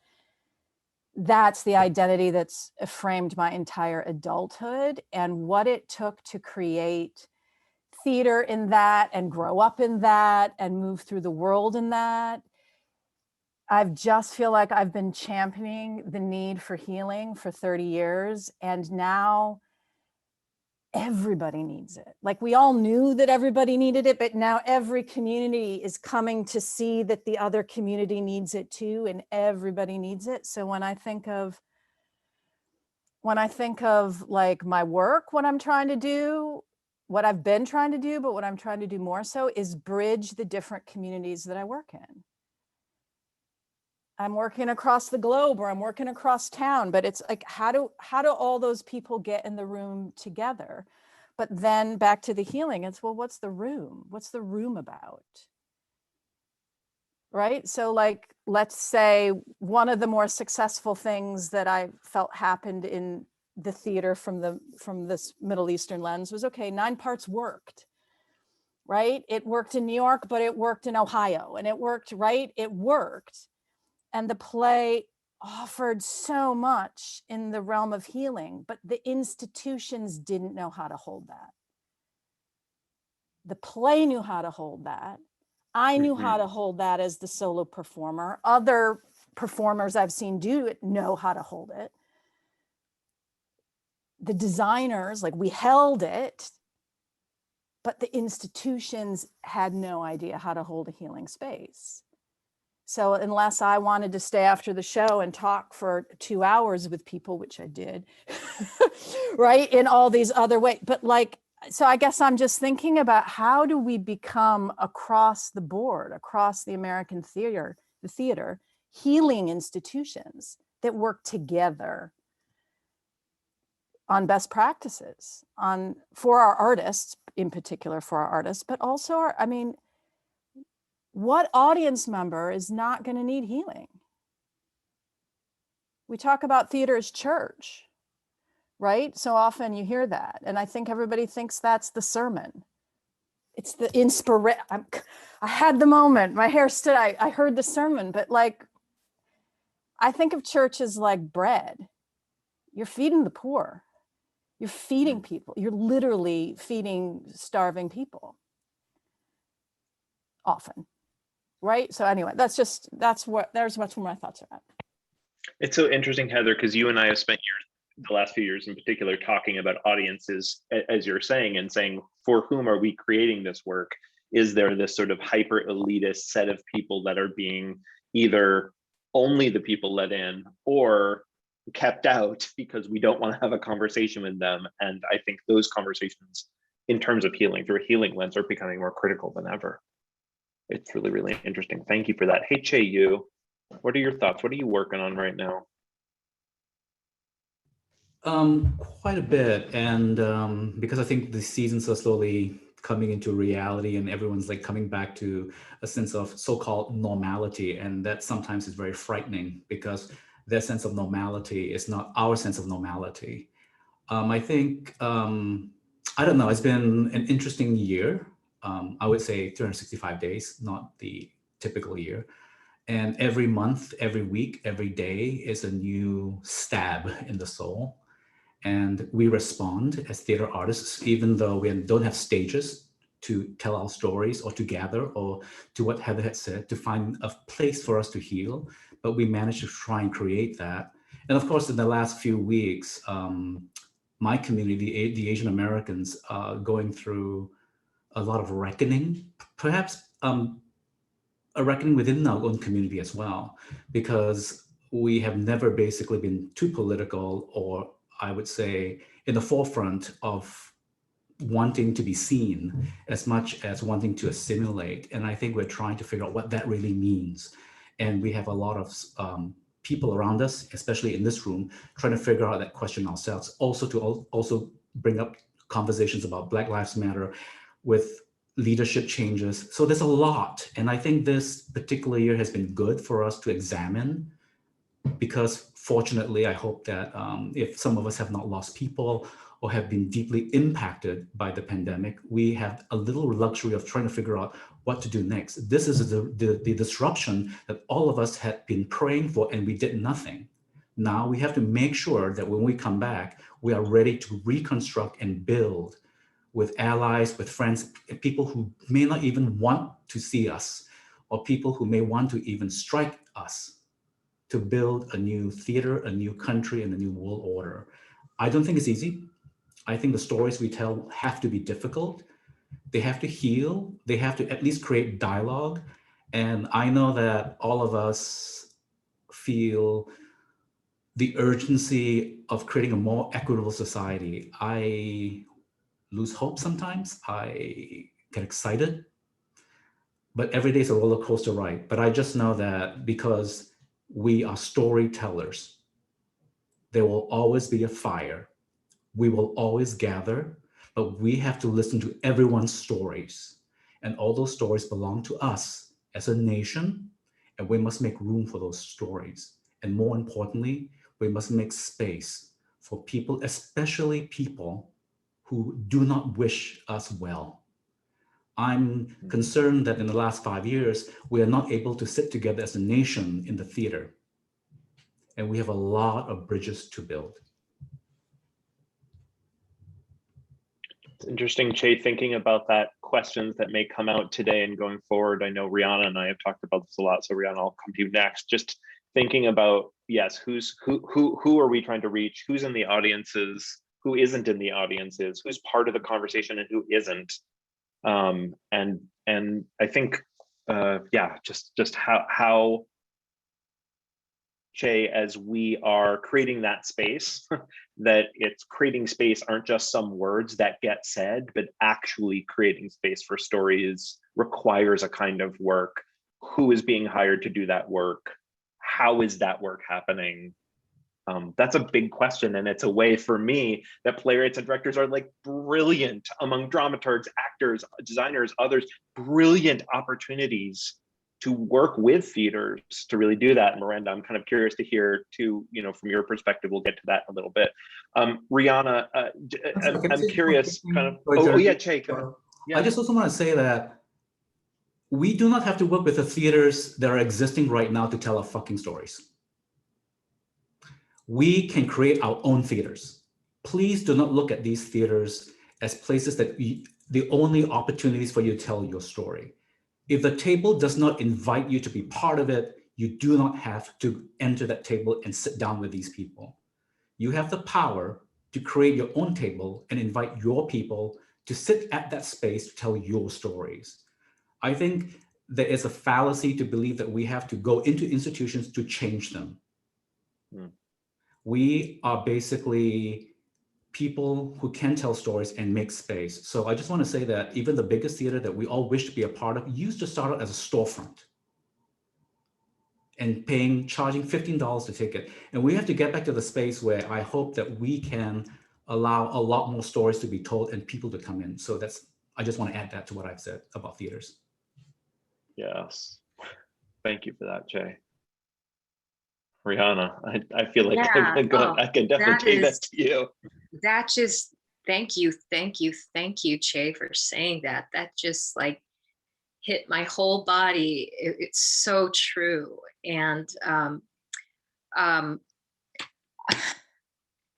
the identity that's framed my entire adulthood, and what it took to create theater in that and grow up in that and move through the world in that. I just feel like I've been championing the need for healing for 30 years, and now everybody needs it. Like, we all knew that everybody needed it, but now every community is coming to see that the other community needs it too, and everybody needs it. So when I think of like my work, what I'm trying to do, what I've been trying to do, but what I'm trying to do more so is bridge the different communities that I work in. I'm working across the globe, or I'm working across town, but it's like, how do all those people get in the room together? But then back to the healing, it's, well, what's the room? What's the room about? Right? So like, let's say one of the more successful things that I felt happened in the theater from this Middle Eastern lens was, okay, 9 parts worked, right? It worked in New York, but it worked in Ohio, and it worked, right? It worked. And the play offered so much in the realm of healing, but the institutions didn't know how to hold that. The play knew how to hold that. I knew how to hold that as the solo performer. Other performers I've seen do it know how to hold it. The designers, like, we held it, but the institutions had no idea how to hold a healing space. So unless I wanted to stay after the show and talk for 2 hours with people, which I did, right, in all these other ways, but like, so I guess I'm just thinking about, how do we become across the board, across the American theater, healing institutions that work together on best practices, for our artists, in particular for our artists, but also what audience member is not going to need healing? We talk about theater as church, right? So often you hear that. And I think everybody thinks that's the sermon. It's the inspiration. I had the moment, my hair stood, I heard the sermon, but like, I think of church as like bread. You're feeding the poor. You're feeding people. You're literally feeding starving people often. Right. So anyway, there's much more my thoughts are at. It's so interesting, Heather, because you and I have spent the last few years in particular talking about audiences, as you're saying, and saying, for whom are we creating this work? Is there this sort of hyper elitist set of people that are being either only the people let in, or kept out because we don't want to have a conversation with them. And I think those conversations in terms of healing through a healing lens are becoming more critical than ever. It's really, really interesting. Thank you for that. Hey, Che Yu, what are your thoughts? What are you working on right now? Quite a bit, and because I think the seasons are slowly coming into reality and everyone's like coming back to a sense of so-called normality, and that sometimes is very frightening because their sense of normality is not our sense of normality. I think, I don't know, it's been an interesting year. I would say 365 days, not the typical year. And every month, every week, every day is a new stab in the soul. And we respond as theater artists, even though we don't have stages to tell our stories or to gather, or to what Heather had said, to find a place for us to heal. But we managed to try and create that. And of course, in the last few weeks, my community, the Asian Americans, going through a lot of reckoning, perhaps a reckoning within our own community as well, because we have never basically been too political, or I would say in the forefront of wanting to be seen as much as wanting to assimilate. And I think we're trying to figure out what that really means. And we have a lot of people around us, especially in this room, trying to figure out that question ourselves. Also to also bring up conversations about Black Lives Matter with leadership changes. So there's a lot. And I think this particular year has been good for us to examine, because fortunately, I hope that if some of us have not lost people or have been deeply impacted by the pandemic, we have a little luxury of trying to figure out what to do next. This is the disruption that all of us had been praying for, and we did nothing. Now we have to make sure that when we come back, we are ready to reconstruct and build with allies, with friends, people who may not even want to see us, or people who may want to even strike us, to build a new theater, a new country, and a new world order. I don't think it's easy. I think the stories we tell have to be difficult. They have to heal. They have to at least create dialogue. And I know that all of us feel the urgency of creating a more equitable society. I lose hope sometimes. I get excited. But every day is a roller coaster ride. But I just know that because we are storytellers, there will always be a fire. We will always gather, but we have to listen to everyone's stories. And all those stories belong to us as a nation, and we must make room for those stories. And more importantly, we must make space for people, especially people who do not wish us well. I'm concerned that in the last 5 years, we are not able to sit together as a nation in the theater. And we have a lot of bridges to build. It's interesting, Che, thinking about that, questions that may come out today and going forward. I know Rihanna and I have talked about this a lot, so Rihanna, I'll come to you next. Just thinking about, yes, who are we trying to reach? Who's in the audiences? Who isn't in the audiences? Who's part of the conversation and who isn't? And I think, yeah, just how Che, as we are creating that space, that it's creating space aren't just some words that get said, but actually creating space for stories requires a kind of work. Who is being hired to do that work? How is that work happening? That's a big question, and it's a way for me that playwrights and directors are like brilliant among dramaturgs, actors, designers, others, brilliant opportunities to work with theaters to really do that. Miranda, I'm kind of curious to hear too, from your perspective. We'll get to that in a little bit. Rihanna, I'm curious, kind of. Oh yeah, Che. Yeah. I just also want to say that we do not have to work with the theaters that are existing right now to tell our fucking stories. We can create our own theaters. Please do not look at these theaters as places that the only opportunities for you to tell your story. If the table does not invite you to be part of it, you do not have to enter that table and sit down with these people. You have the power to create your own table and invite your people to sit at that space to tell your stories. I think there is a fallacy to believe that we have to go into institutions to change them. We are basically people who can tell stories and make space. So I just want to say that even the biggest theater that we all wish to be a part of used to start out as a storefront and charging $15 a ticket. And we have to get back to the space where I hope that we can allow a lot more stories to be told and people to come in. So I just want to add that to what I've said about theaters. Yes. Thank you for that, Jay. Rihanna, I feel like Yeah. I can definitely take that to you. That just, thank you, Che, for saying that. That just like hit my whole body. It's so true. And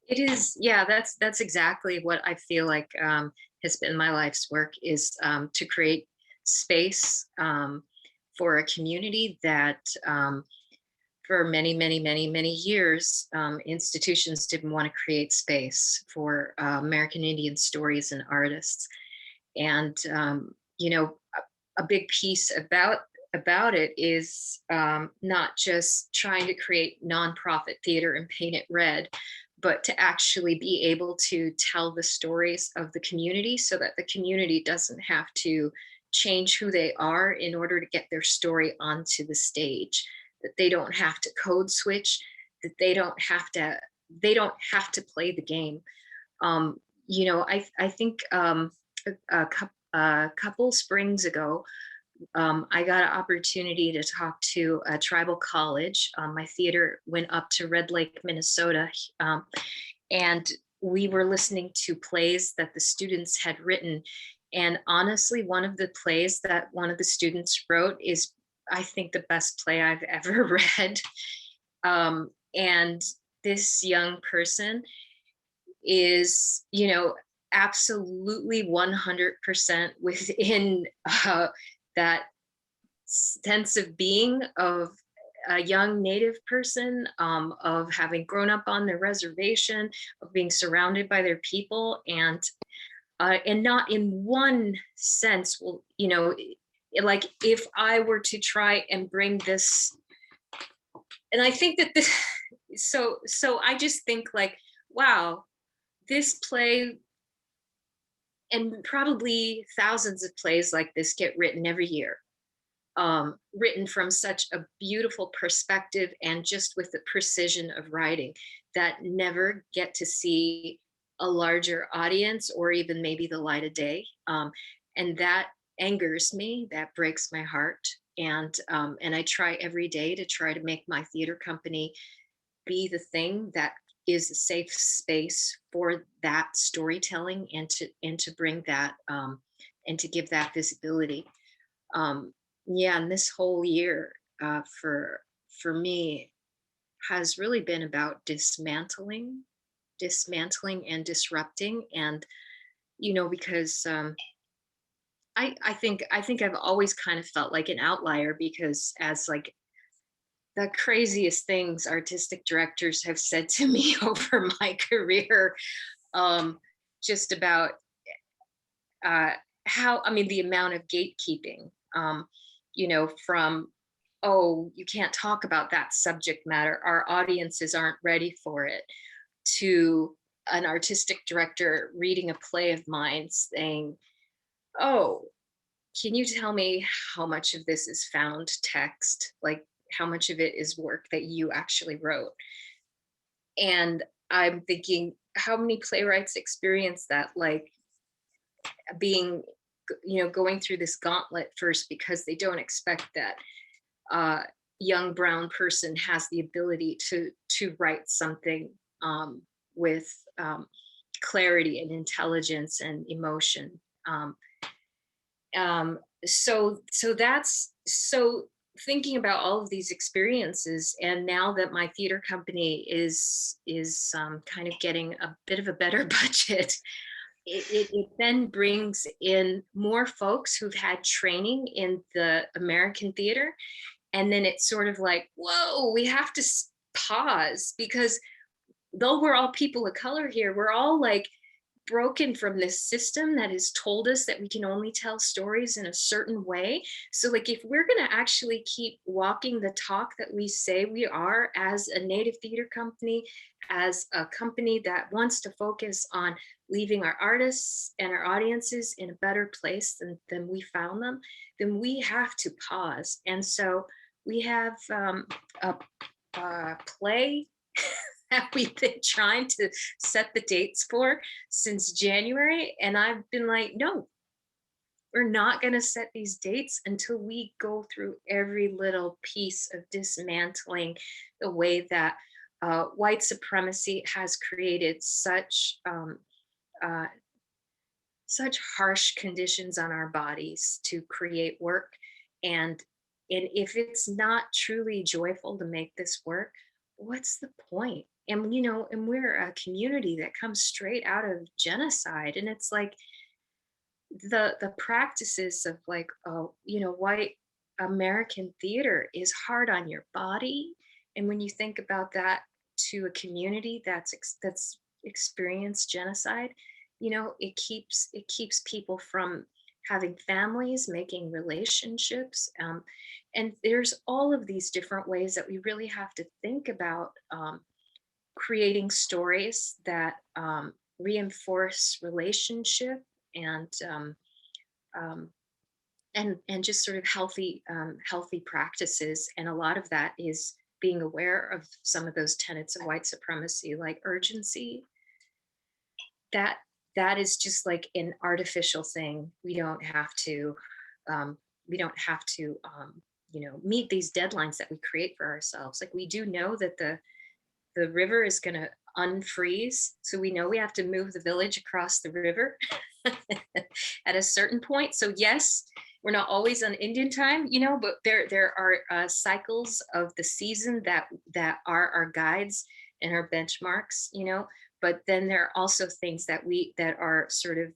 it is, yeah, that's exactly what I feel like has been my life's work, is to create space for a community that for many, many, many, many years, institutions didn't want to create space for American Indian stories and artists. And, you know, a big piece about it is not just trying to create nonprofit theater and paint it red, but to actually be able to tell the stories of the community so that the community doesn't have to change who they are in order to get their story onto the stage, that they don't have to code switch, that they don't have to play the game. You know, I think a couple springs ago, I got an opportunity to talk to a tribal college. My theater went up to Red Lake, Minnesota, and we were listening to plays that the students had written. And honestly, one of the plays that one of the students wrote is, I think, the best play I've ever read. And this young person is, you know, absolutely 100% within that sense of being of a young Native person, of having grown up on the reservation, of being surrounded by their people, and not in one sense, well, you know, like if I were to try and bring this, and I think that this, so I just think like, wow, this play, and probably thousands of plays like this get written every year, written from such a beautiful perspective and just with the precision of writing that never get to see a larger audience or even maybe the light of day. And that angers me, that breaks my heart. And I try every day to try to make my theater company be the thing that is a safe space for that storytelling, and to bring that and to give that visibility. Yeah, and this whole year for me has really been about dismantling and disrupting. And you know, because I think I've always kind of felt like an outlier, because as like the craziest things artistic directors have said to me over my career, just about how, I mean, the amount of gatekeeping, you know, from, oh, you can't talk about that subject matter, our audiences aren't ready for it, to an artistic director reading a play of mine saying, oh, can you tell me how much of this is found text? Like, how much of it is work that you actually wrote? And I'm thinking, how many playwrights experience that, like being, you know, going through this gauntlet first because they don't expect that young brown person has the ability to write something with clarity and intelligence and emotion. So that's, so thinking about all of these experiences, and now that my theater company is kind of getting a bit of a better budget, it then brings in more folks who've had training in the American theater. And then it's sort of like, whoa, we have to pause, because though we're all people of color here, we're all like broken from this system that has told us that we can only tell stories in a certain way. So like if we're going to actually keep walking the talk that we say we are as a native theater company, as a company that wants to focus on leaving our artists and our audiences in a better place than we found them, then we have to pause. And so we have a play that we've been trying to set the dates for since January. And I've been like, no, we're not going to set these dates until we go through every little piece of dismantling the way that white supremacy has created such harsh conditions on our bodies to create work. And if it's not truly joyful to make this work, what's the point? And and we're a community that comes straight out of genocide, and it's like the practices of like, white American theater is hard on your body. And when you think about that to a community that's experienced genocide, it keeps people from having families, making relationships. And there's all of these different ways that we really have to think about creating stories that reinforce relationship and just sort of healthy practices. And a lot of that is being aware of some of those tenets of white supremacy, like urgency. That is just like an artificial thing. We don't have to meet these deadlines that we create for ourselves. Like we do know that the river is going to unfreeze, so we know we have to move the village across the river at a certain point. So yes, we're not always on Indian time, but there are cycles of the season that are our guides and our benchmarks, but then there are also things that are sort of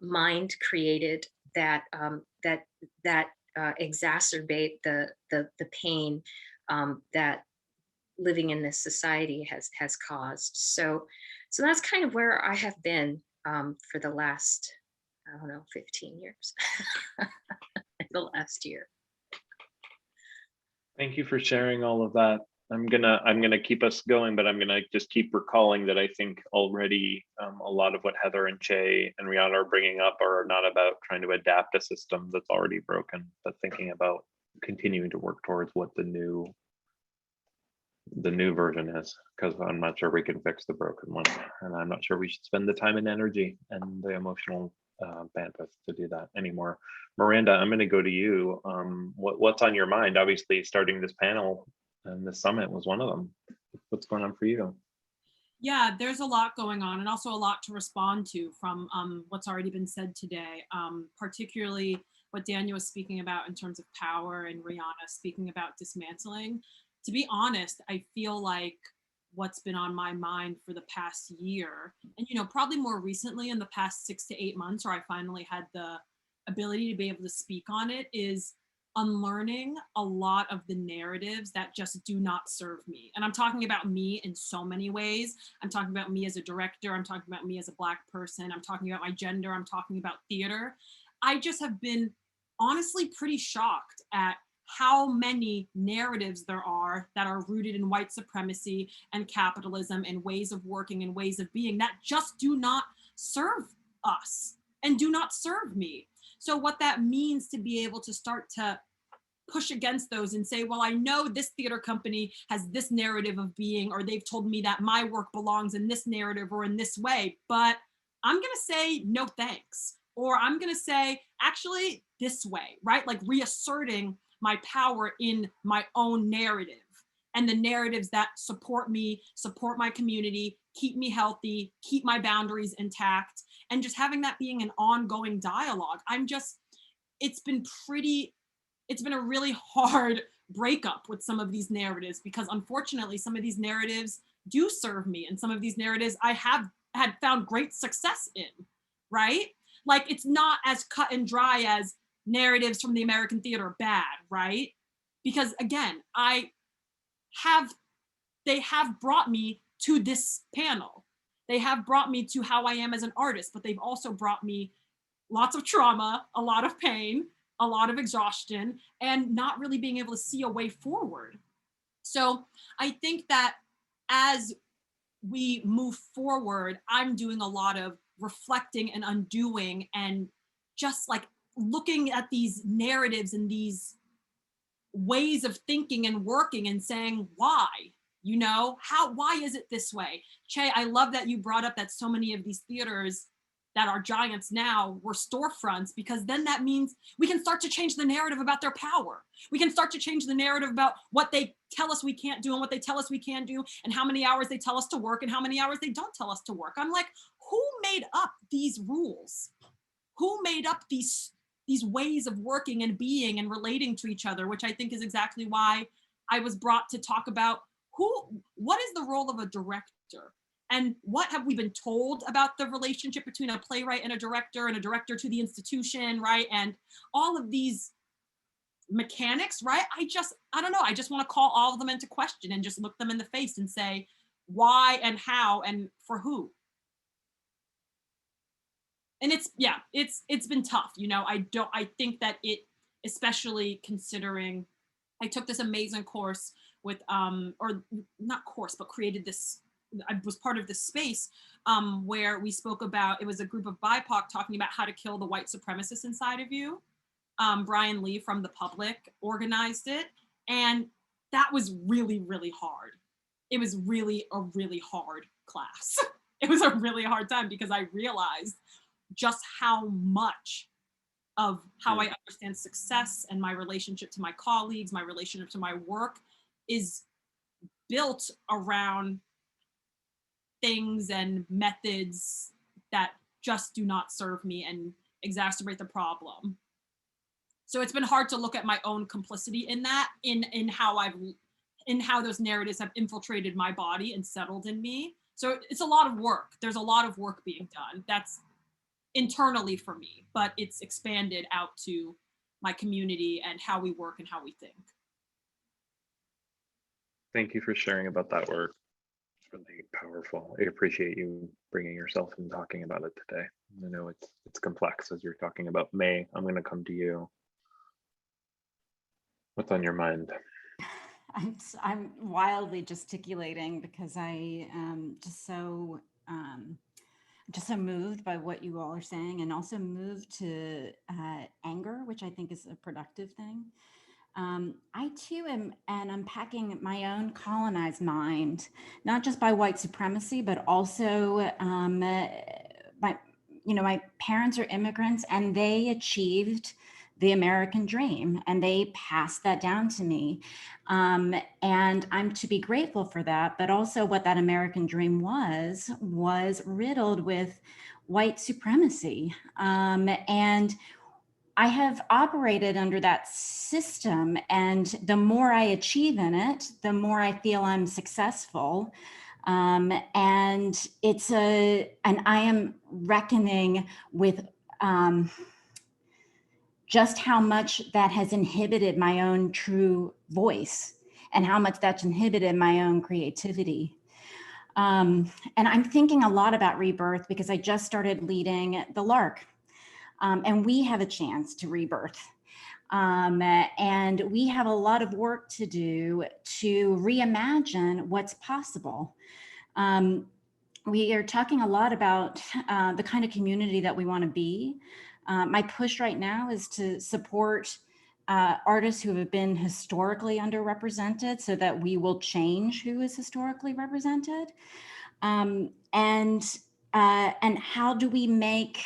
mind created that exacerbate the pain that living in this society has caused. So that's kind of where I have been for the last, 15 years, the last year. Thank you for sharing all of that. I'm gonna keep us going, but I'm gonna just keep recalling that I think already a lot of what Heather and Che and Rihanna are bringing up are not about trying to adapt a system that's already broken, but thinking about continuing to work towards what the new version is, because I'm not sure we can fix the broken one, and I'm not sure we should spend the time and energy and the emotional bandwidth to do that anymore. Miranda, I'm going to go to you. What's on your mind? Obviously, starting this panel and this summit was one of them. What's going on for you? Yeah, there's a lot going on, and also a lot to respond to from what's already been said today, particularly what Daniel was speaking about in terms of power and Rihanna speaking about dismantling. To be honest, I feel like what's been on my mind for the past year, and probably more recently in the past 6 to 8 months, where I finally had the ability to be able to speak on it, is unlearning a lot of the narratives that just do not serve me. And I'm talking about me in so many ways. I'm talking about me as a director. I'm talking about me as a Black person. I'm talking about my gender. I'm talking about theater. I just have been honestly pretty shocked at how many narratives there are that are rooted in white supremacy and capitalism and ways of working and ways of being that just do not serve us and do not serve me. So what that means to be able to start to push against those and say, well, I know this theater company has this narrative of being, or they've told me that my work belongs in this narrative or in this way, but I'm going to say no thanks, or I'm going to say actually this way, right? Like reasserting my power in my own narrative and the narratives that support me, support my community, keep me healthy, keep my boundaries intact, and just having that being an ongoing dialogue. It's been a really hard breakup with some of these narratives, because unfortunately some of these narratives do serve me, and some of these narratives I have had found great success in, right? Like it's not as cut and dry as narratives from the American theater bad, right? Because again, they have brought me to this panel. They have brought me to how I am as an artist, but they've also brought me lots of trauma, a lot of pain, a lot of exhaustion, and not really being able to see a way forward. So I think that as we move forward, I'm doing a lot of reflecting and undoing and just like looking at these narratives and these ways of thinking and working and saying, why? You know, why is it this way? Che, I love that you brought up that so many of these theaters that are giants now were storefronts, because then that means we can start to change the narrative about their power. We can start to change the narrative about what they tell us we can't do and what they tell us we can do, and how many hours they tell us to work and how many hours they don't tell us to work. I'm like, who made up these rules? Who made up these ways of working and being and relating to each other, which I think is exactly why I was brought to talk about what is the role of a director? And what have we been told about the relationship between a playwright and a director to the institution, right? And all of these mechanics, right? I don't know. I just want to call all of them into question and just look them in the face and say, why and how and for who? And it's been tough. You know, I think that it, especially considering I took this amazing course with, or not course, but created this, I was part of this space where we spoke about, it was a group of BIPOC talking about how to kill the white supremacist inside of you. Brian Lee from The Public organized it. And that was really, really hard. It was really a really hard class. It was a really hard time because I realized just how much of how I understand success and my relationship to my colleagues, my relationship to my work is built around things and methods that just do not serve me and exacerbate the problem. So it's been hard to look at my own complicity in that, in how those narratives have infiltrated my body and settled in me. So it's a lot of work. There's a lot of work being done. That's internally for me, but it's expanded out to my community and how we work and how we think. Thank you for sharing about that work. It's really powerful. I appreciate you bringing yourself and talking about it today. I know it's complex as you're talking about. May, I'm going to come to you. What's on your mind? I'm wildly gesticulating because I am just so moved by what you all are saying, and also moved to anger, which I think is a productive thing. I too am unpacking my own colonized mind, not just by white supremacy, but also my parents are immigrants, and they achieved the American dream, and they passed that down to me. And I'm to be grateful for that, but also what that American dream was riddled with white supremacy. And I have operated under that system, and the more I achieve in it, the more I feel I'm successful. And I am reckoning with just how much that has inhibited my own true voice, and how much that's inhibited my own creativity. And I'm thinking a lot about rebirth because I just started leading the Lark, and we have a chance to rebirth. And we have a lot of work to do to reimagine what's possible. We are talking a lot about the kind of community that we want to be. My push right now is to support artists who have been historically underrepresented, so that we will change who is historically represented. And how do we make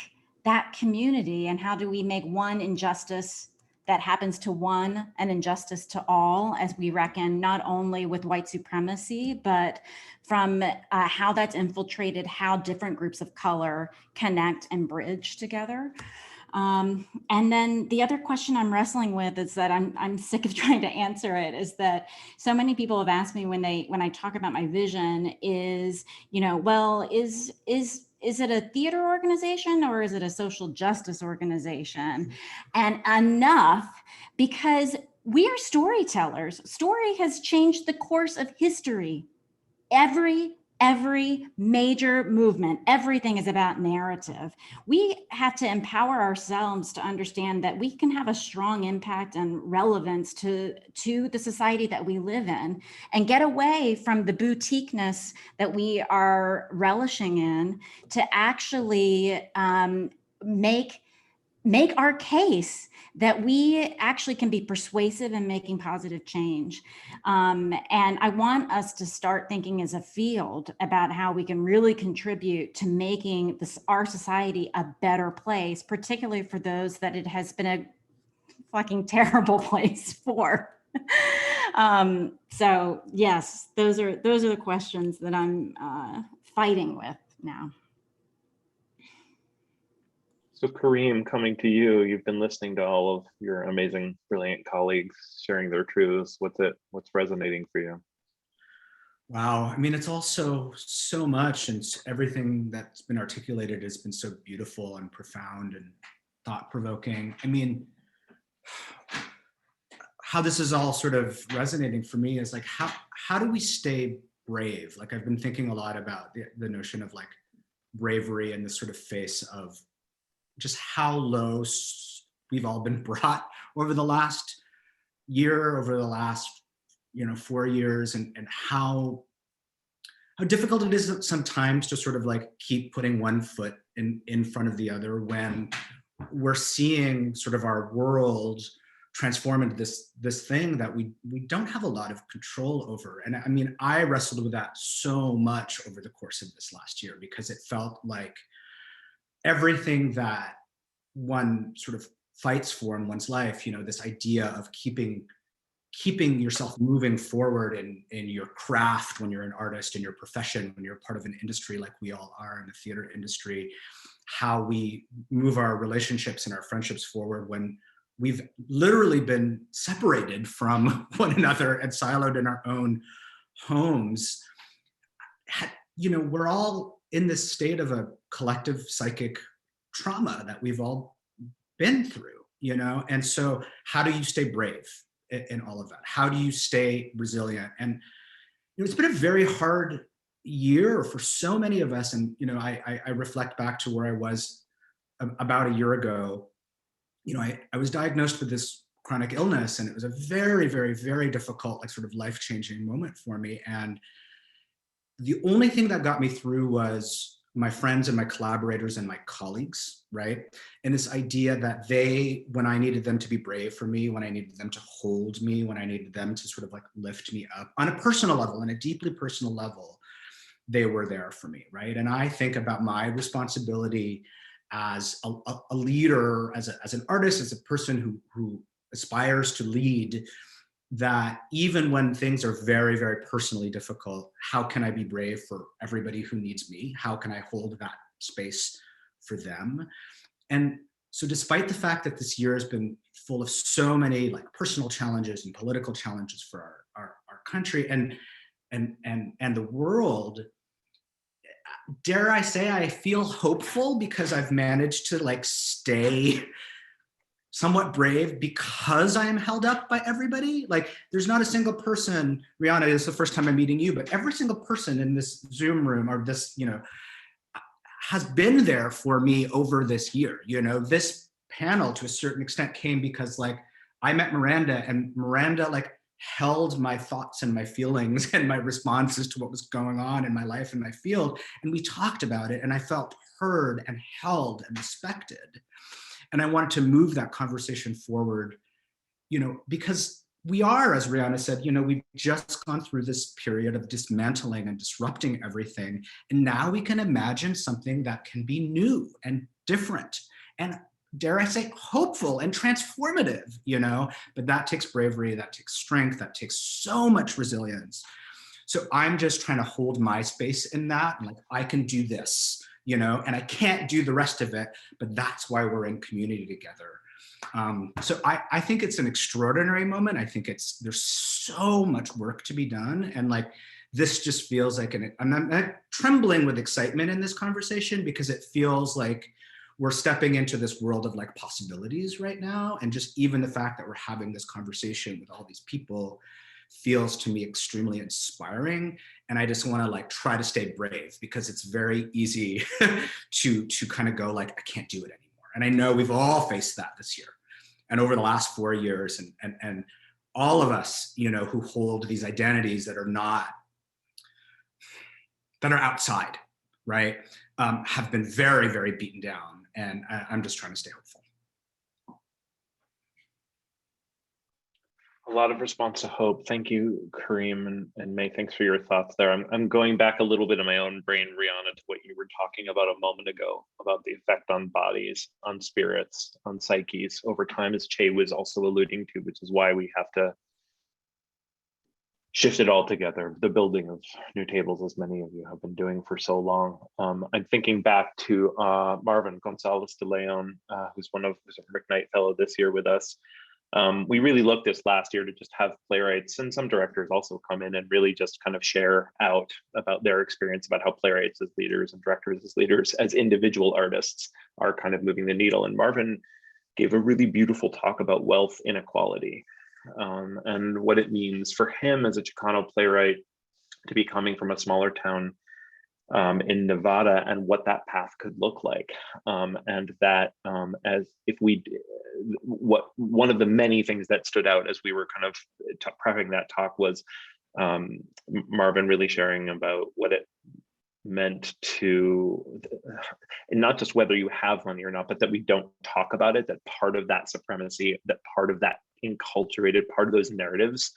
that community, and how do we make one injustice that happens to one an injustice to all, as we reckon not only with white supremacy, but from how that's infiltrated how different groups of color connect and bridge together. And then the other question I'm wrestling with is that I'm sick of trying to answer it, is that so many people have asked me when I talk about my vision is, well, is it a theater organization or is it a social justice organization? And enough, because we are storytellers. Story has changed the course of history. Every every major movement, everything is about narrative. We have to empower ourselves to understand that we can have a strong impact and relevance to the society that we live in, and get away from the boutiqueness that we are relishing in to actually make our case that we actually can be persuasive in making positive change. And I want us to start thinking as a field about how we can really contribute to making our society a better place, particularly for those that it has been a fucking terrible place for. So yes, those are the questions that I'm fighting with now. So Kareem, coming to you, you've been listening to all of your amazing, brilliant colleagues sharing their truths. What's resonating for you? Wow. I mean, it's also so much, and everything that's been articulated has been so beautiful and profound and thought-provoking. I mean, how this is all sort of resonating for me is like, how do we stay brave? Like, I've been thinking a lot about the notion of like bravery in this sort of face of just how low we've all been brought over the last year, over the last 4 years, and how difficult it is sometimes to sort of like keep putting one foot in front of the other when we're seeing sort of our world transform into this thing that we don't have a lot of control over. And I mean, I wrestled with that so much over the course of this last year, because it felt like everything that one sort of fights for in one's life, this idea of keeping yourself moving forward in your craft, when you're an artist, in your profession, when you're part of an industry like we all are in the theater industry, how we move our relationships and our friendships forward when we've literally been separated from one another and siloed in our own homes. We're all in this state of a collective psychic trauma that we've all been through, and so how do you stay brave in all of that? How do you stay resilient? And it's been a very hard year for so many of us. And I reflect back to where I was about a year ago. I was diagnosed with this chronic illness, and it was a very, very, very difficult, like sort of life-changing moment for me. And the only thing that got me through was my friends and my collaborators and my colleagues, right? And this idea that when I needed them to be brave for me, when I needed them to hold me, when I needed them to sort of like lift me up on a personal level, on a deeply personal level, they were there for me, right? And I think about my responsibility as a leader, as an artist, as a person who aspires to lead, that even when things are very, very personally difficult, how can I be brave for everybody who needs me? How can I hold that space for them? And so despite the fact that this year has been full of so many like personal challenges and political challenges for our country and the world, dare I say, I feel hopeful because I've managed to like stay somewhat brave because I am held up by everybody. Like, there's not a single person, Rihanna, this is the first time I'm meeting you, but every single person in this Zoom room or this, has been there for me over this year. This panel to a certain extent came because like I met Miranda, and Miranda like held my thoughts and my feelings and my responses to what was going on in my life and my field. And we talked about it, and I felt heard and held and respected. And I wanted to move that conversation forward, because we are, as Rihanna said, we've just gone through this period of dismantling and disrupting everything. And now we can imagine something that can be new and different and, dare I say, hopeful and transformative, but that takes bravery, that takes strength, that takes so much resilience. So I'm just trying to hold my space in that. And like, I can do this, and I can't do the rest of it, but that's why we're in community together. So I think it's an extraordinary moment. I think there's so much work to be done. And like, this just feels like I'm trembling with excitement in this conversation, because it feels like we're stepping into this world of like possibilities right now. And just even the fact that we're having this conversation with all these people feels to me extremely inspiring. And I just want to like try to stay brave, because it's very easy to kind of go like, I can't do it anymore. And I know we've all faced that this year and over the last 4 years, and all of us, you know, who hold these identities that are not, that are outside, right, have been very, very beaten down. And I'm just trying to stay hopeful. A lot of response to hope. Thank you, Kareem and May. Thanks for your thoughts there. I'm going back a little bit in my own brain, Rihanna, to what you were talking about a moment ago, about the effect on bodies, on spirits, on psyches over time, as Che was also alluding to, which is why we have to shift it all together. The building of new tables, as many of you have been doing for so long. I'm thinking back to Marvin Gonzalez de Leon, who's a Rick Knight Fellow this year with us. We really looked this last year to just have playwrights and some directors also come in and really just kind of share out about their experience, about how playwrights as leaders and directors as leaders, as individual artists, are kind of moving the needle. And Marvin gave a really beautiful talk about wealth inequality, and what it means for him as a Chicano playwright to be coming from a smaller town in Nevada, and what that path could look like. And that as if we, one of the many things that stood out as we were kind of prepping that talk was Marvin really sharing about what it meant to, and not just whether you have money or not, but that we don't talk about it, that part of that supremacy, that part of that enculturated, part of those narratives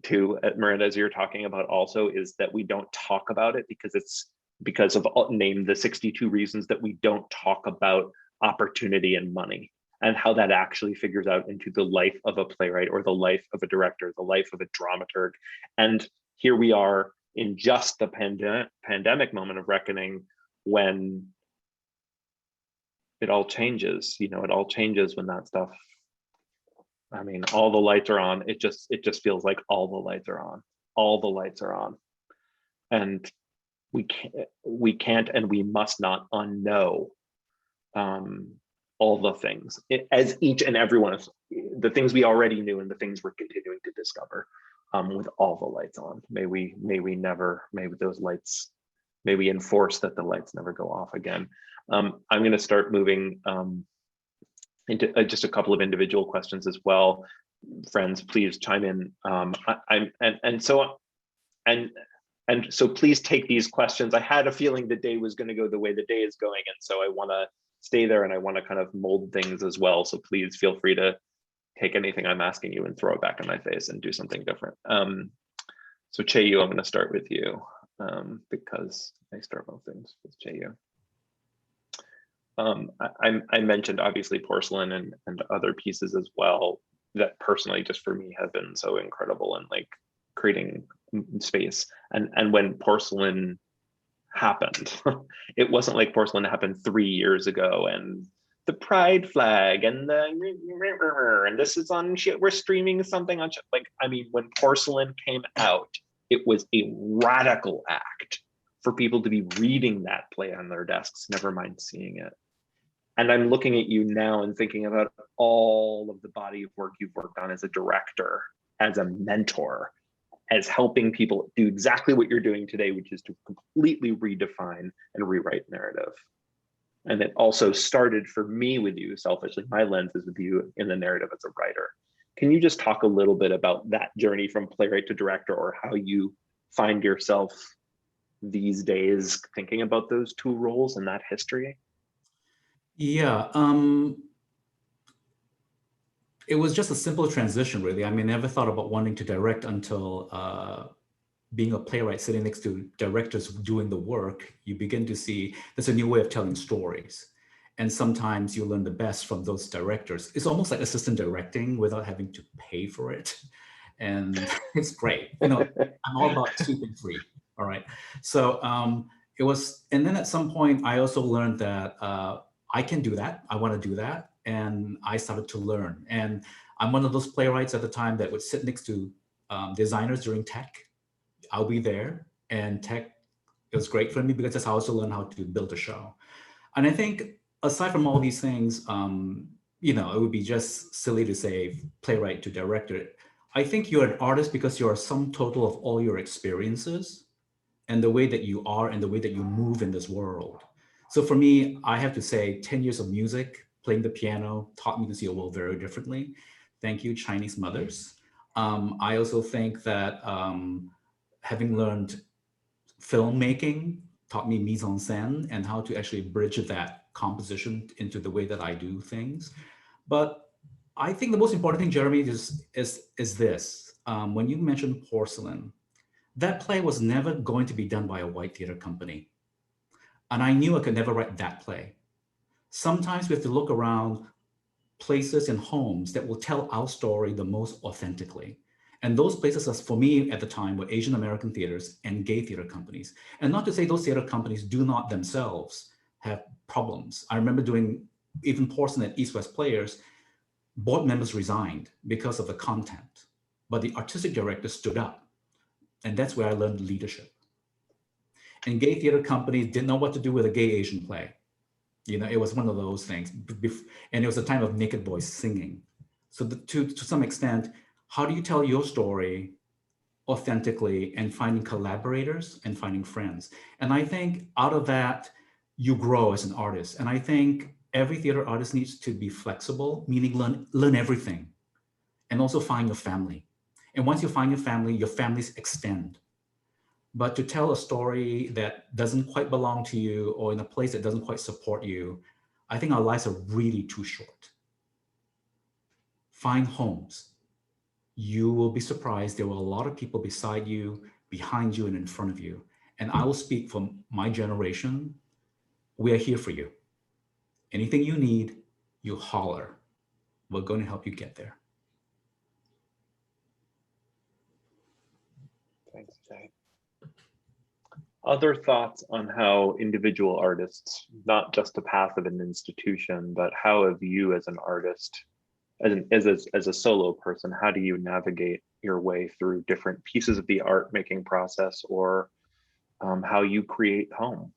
too, Miranda, as you're talking about also, is that we don't talk about it because it's because of, name the 62 reasons that we don't talk about opportunity and money, and how that actually figures out into the life of a playwright or the life of a director, the life of a dramaturg. And here we are in just the pandemic moment of reckoning, when it all changes. You know, it all changes when that stuff, I mean, all the lights are on. It just feels like all the lights are on. All the lights are on. And we can't and we must not unknow all the things, as each and every one of the things we already knew and the things we're continuing to discover, with all the lights on. May we enforce that the lights never go off again. I'm going to start moving into just a couple of individual questions as well. Friends, please chime in. So please take these questions. I had a feeling the day was going to go the way the day is going, and so I want to stay there and I want to kind of mold things as well. So please feel free to take anything I'm asking you and throw it back in my face and do something different. So Che-Yu, I'm going to start with you because I start most things with Che-Yu. I mentioned obviously Porcelain and other pieces as well that personally just for me have been so incredible and like creating space. And when Porcelain happened, it wasn't like Porcelain happened 3 years ago and the pride flag and this is on shit, we're streaming something on shit. Like, I mean, when Porcelain came out, it was a radical act for people to be reading that play on their desks, never mind seeing it. And I'm looking at you now and thinking about all of the body of work you've worked on as a director, as a mentor, as helping people do exactly what you're doing today, which is to completely redefine and rewrite narrative. And it also started for me with you, selfishly, my lens is with you in the narrative as a writer. Can you just talk a little bit about that journey from playwright to director, or how you find yourself these days thinking about those two roles and that history? Yeah, it was just a simple transition, really. I mean, I never thought about wanting to direct until being a playwright, sitting next to directors doing the work, you begin to see there's a new way of telling stories. And sometimes you learn the best from those directors. It's almost like assistant directing without having to pay for it. And it's great. You know, I'm all about keeping free, all right? So it was, and then at some point, I also learned that I can do that. I want to do that. And I started to learn. And I'm one of those playwrights at the time that would sit next to designers during tech. I'll be there, and tech, it was great for me because that's how I also learned how to build a show. And I think aside from all these things, you know, it would be just silly to say playwright to director. I think you're an artist because you're a sum total of all your experiences and the way that you are and the way that you move in this world. So for me, I have to say 10 years of music, playing the piano taught me to see a world very differently. Thank you, Chinese mothers. I also think that having learned filmmaking taught me mise en scène and how to actually bridge that composition into the way that I do things. But I think the most important thing, Jeremy, is this. When you mentioned Porcelain, that play was never going to be done by a white theater company. And I knew I could never write that play. Sometimes we have to look around places and homes that will tell our story the most authentically. And those places, for me at the time, were Asian American theaters and gay theater companies. And not to say those theater companies do not themselves have problems. I remember doing even Porcelain at East West Players, board members resigned because of the content, but the artistic director stood up. And that's where I learned leadership. And gay theater companies didn't know what to do with a gay Asian play. You know, it was one of those things. And it was a time of naked boys singing. So to some extent, how do you tell your story authentically and finding collaborators and finding friends? And I think out of that, you grow as an artist. And I think every theater artist needs to be flexible, meaning learn everything, and also find your family. And once you find your families extend. But to tell a story that doesn't quite belong to you or in a place that doesn't quite support you, I think our lives are really too short. Find homes. You will be surprised. There were a lot of people beside you, behind you, and in front of you. And I will speak from my generation. We are here for you. Anything you need, you holler. We're going to help you get there. Thanks, Jay. Other thoughts on how individual artists, not just a path of an institution, but how have you as an artist, as a solo person, how do you navigate your way through different pieces of the art making process, or how you create home?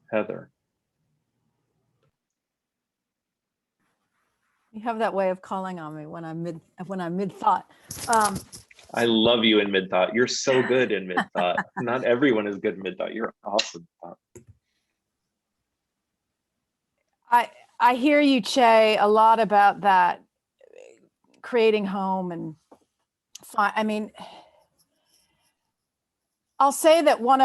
Heather. You have that way of calling on me when I'm mid thought. I love you in mid-thought. You're so good in mid-thought. Not everyone is good in mid-thought. You're awesome. I hear you, Che, a lot about that, creating home. And I mean, I'll say that one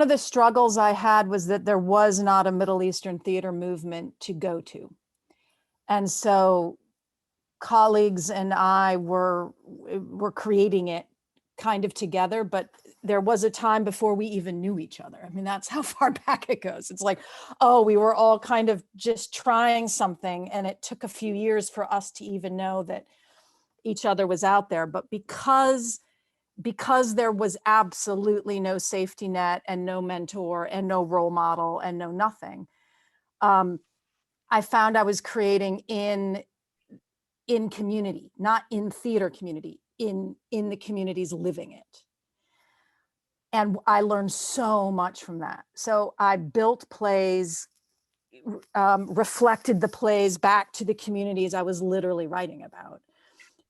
of the struggles I had was that there was not a Middle Eastern theater movement to go to. And so colleagues and I were creating it kind of together, but there was a time before we even knew each other. I mean, that's how far back it goes. It's like, oh, we were all kind of just trying something, and it took a few years for us to even know that each other was out there. But because there was absolutely no safety net and no mentor and no role model and no nothing, I found I was creating in community, not in theater community, in the communities living it. And I learned so much from that. So I built plays, reflected the plays back to the communities I was literally writing about,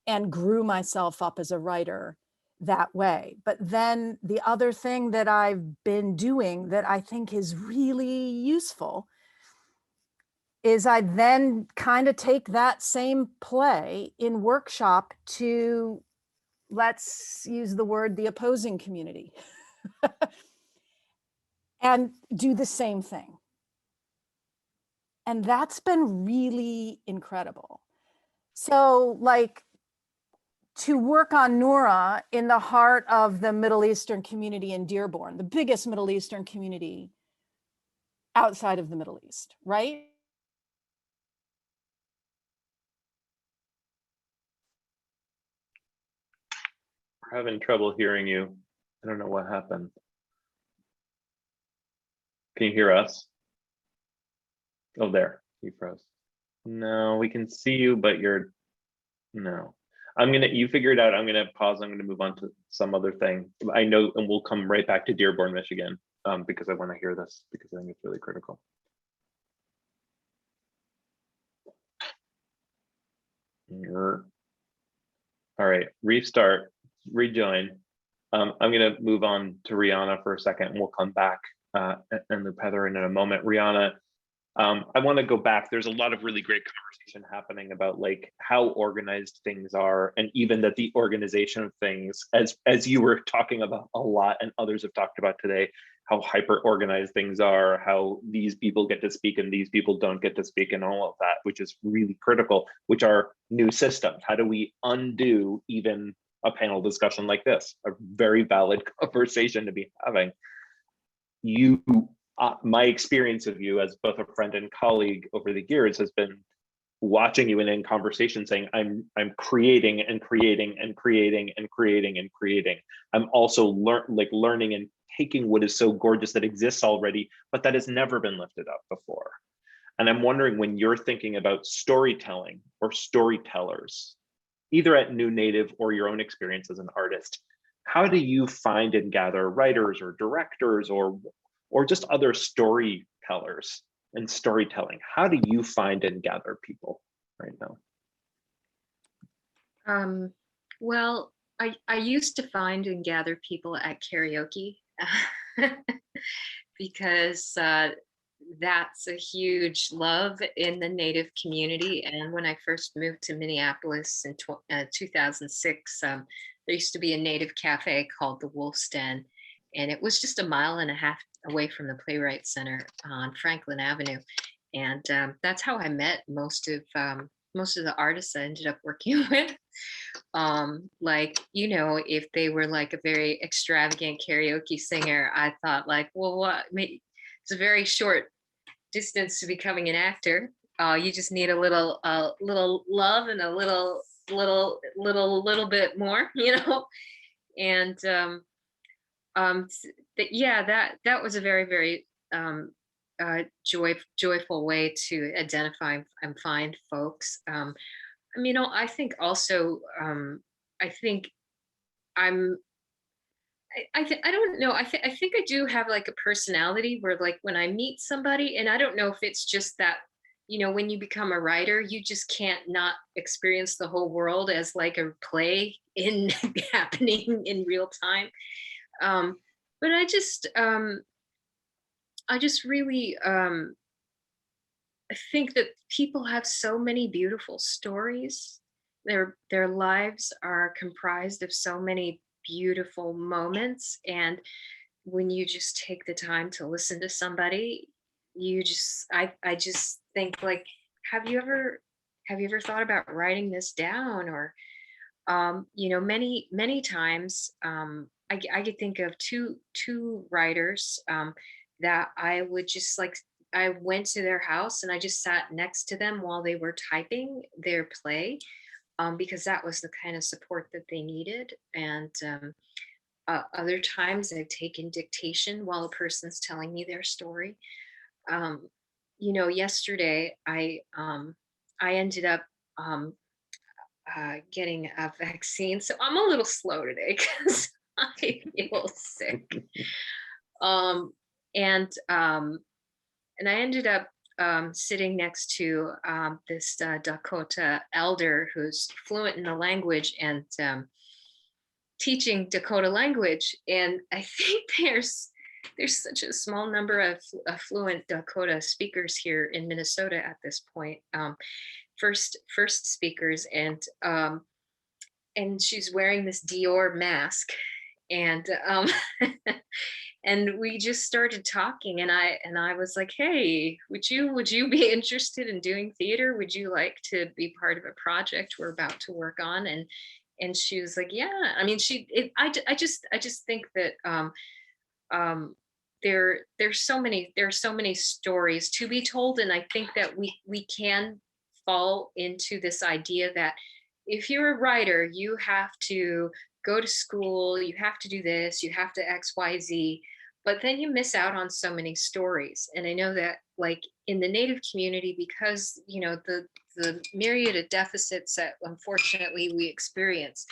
and grew myself up as a writer that way. But then the other thing that I've been doing that I think is really useful is I then kind of take that same play in workshop to, let's use the word, the opposing community, and do the same thing. And that's been really incredible. So like, to work on Noura in the heart of the Middle Eastern community in Dearborn, the biggest Middle Eastern community outside of the Middle East, right? We're having trouble hearing you. I don't know what happened. Can you hear us? Oh, there, you froze. No, we can see you, but you're, no. You figure it out. I'm gonna pause. I'm gonna move on to some other thing. I know, and we'll come right back to Dearborn, Michigan. because I want to hear this, because I think it's really critical. All right, restart, rejoin. I'm going to move on to Rihanna for a second, and we'll come back and loop Heather in a moment. Rihanna, I want to go back. There's a lot of really great conversation happening about like how organized things are, and even that the organization of things, as you were talking about a lot, and others have talked about today, how hyper organized things are, how these people get to speak and these people don't get to speak, and all of that, which is really critical, which are new systems. How do we undo even a panel discussion like this? A very valid conversation to be having. You, my experience of you as both a friend and colleague over the years has been watching you in conversation saying, I'm creating and creating and creating and creating and creating. I'm also learning and taking what is so gorgeous that exists already, but that has never been lifted up before. And I'm wondering, when you're thinking about storytelling or storytellers, either at New Native or your own experience as an artist, how do you find and gather writers or directors or just other storytellers and storytelling? How do you find and gather people right now? Well, I used to find and gather people at karaoke because that's a huge love in the Native community. And when I first moved to Minneapolis in 2006, there used to be a Native cafe called the Wolf's Den, and it was just a mile and a half away from the Playwright Center on Franklin Avenue. And that's how I met most of the artists I ended up working with. Like, you know, if they were like a very extravagant karaoke singer, I thought like, well, what? It's a very short distance to becoming an actor. You just need a little love and a little bit more, you know. And that was a very, very joyful way to identify and find folks. I mean, I think also, I think I'm, I don't know. I think I do have like a personality where like when I meet somebody, and I don't know if it's just that, you know, when you become a writer, you just can't not experience the whole world as like a play in happening in real time. But I just really, I think that people have so many beautiful stories. Their lives are comprised of so many beautiful moments, and when you just take the time to listen to somebody, I just think like, have you ever thought about writing this down? Or you know, many times I could think of two writers that I would just like, I went to their house and I just sat next to them while they were typing their play, because that was the kind of support that they needed. And other times I've taken dictation while a person's telling me their story. You know, yesterday I ended up getting a vaccine, so I'm a little slow today because I feel sick. And I ended up sitting next to this Dakota elder who's fluent in the language and teaching Dakota language. And I think there's such a small number of fluent Dakota speakers here in Minnesota at this point. First speakers, and she's wearing this Dior mask, and and we just started talking, and I was like, hey, would you be interested in doing theater? Would you like to be part of a project we're about to work on? And she was like, yeah. I mean, I just think that there's so many stories to be told, and I think that we can fall into this idea that if you're a writer, you have to go to school, you have to do this, you have to XYZ, but then you miss out on so many stories. And I know that like in the Native community, because, you know, the myriad of deficits that unfortunately we experience,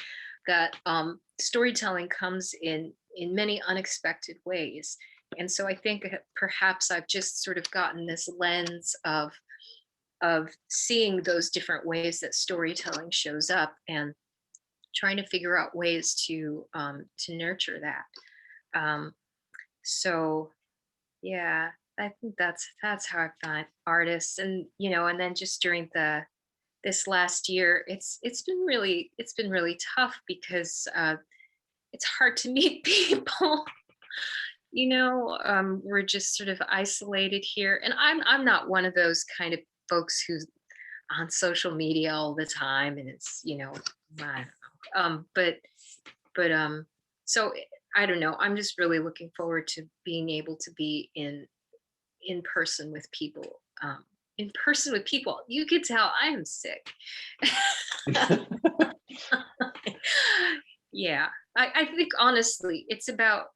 that storytelling comes in many unexpected ways. And so I think perhaps I've just sort of gotten this lens of seeing those different ways that storytelling shows up and trying to figure out ways to nurture that. So yeah, I think that's how I find artists. And and then just during this last year, it's been really tough because it's hard to meet people. We're just sort of isolated here, and I'm not one of those kind of folks who's on social media all the time, and it's I don't know. But so I don't know. I'm just really looking forward to being able to be in person with people. In person with people. You could tell I am sick. Yeah, I think honestly, it's about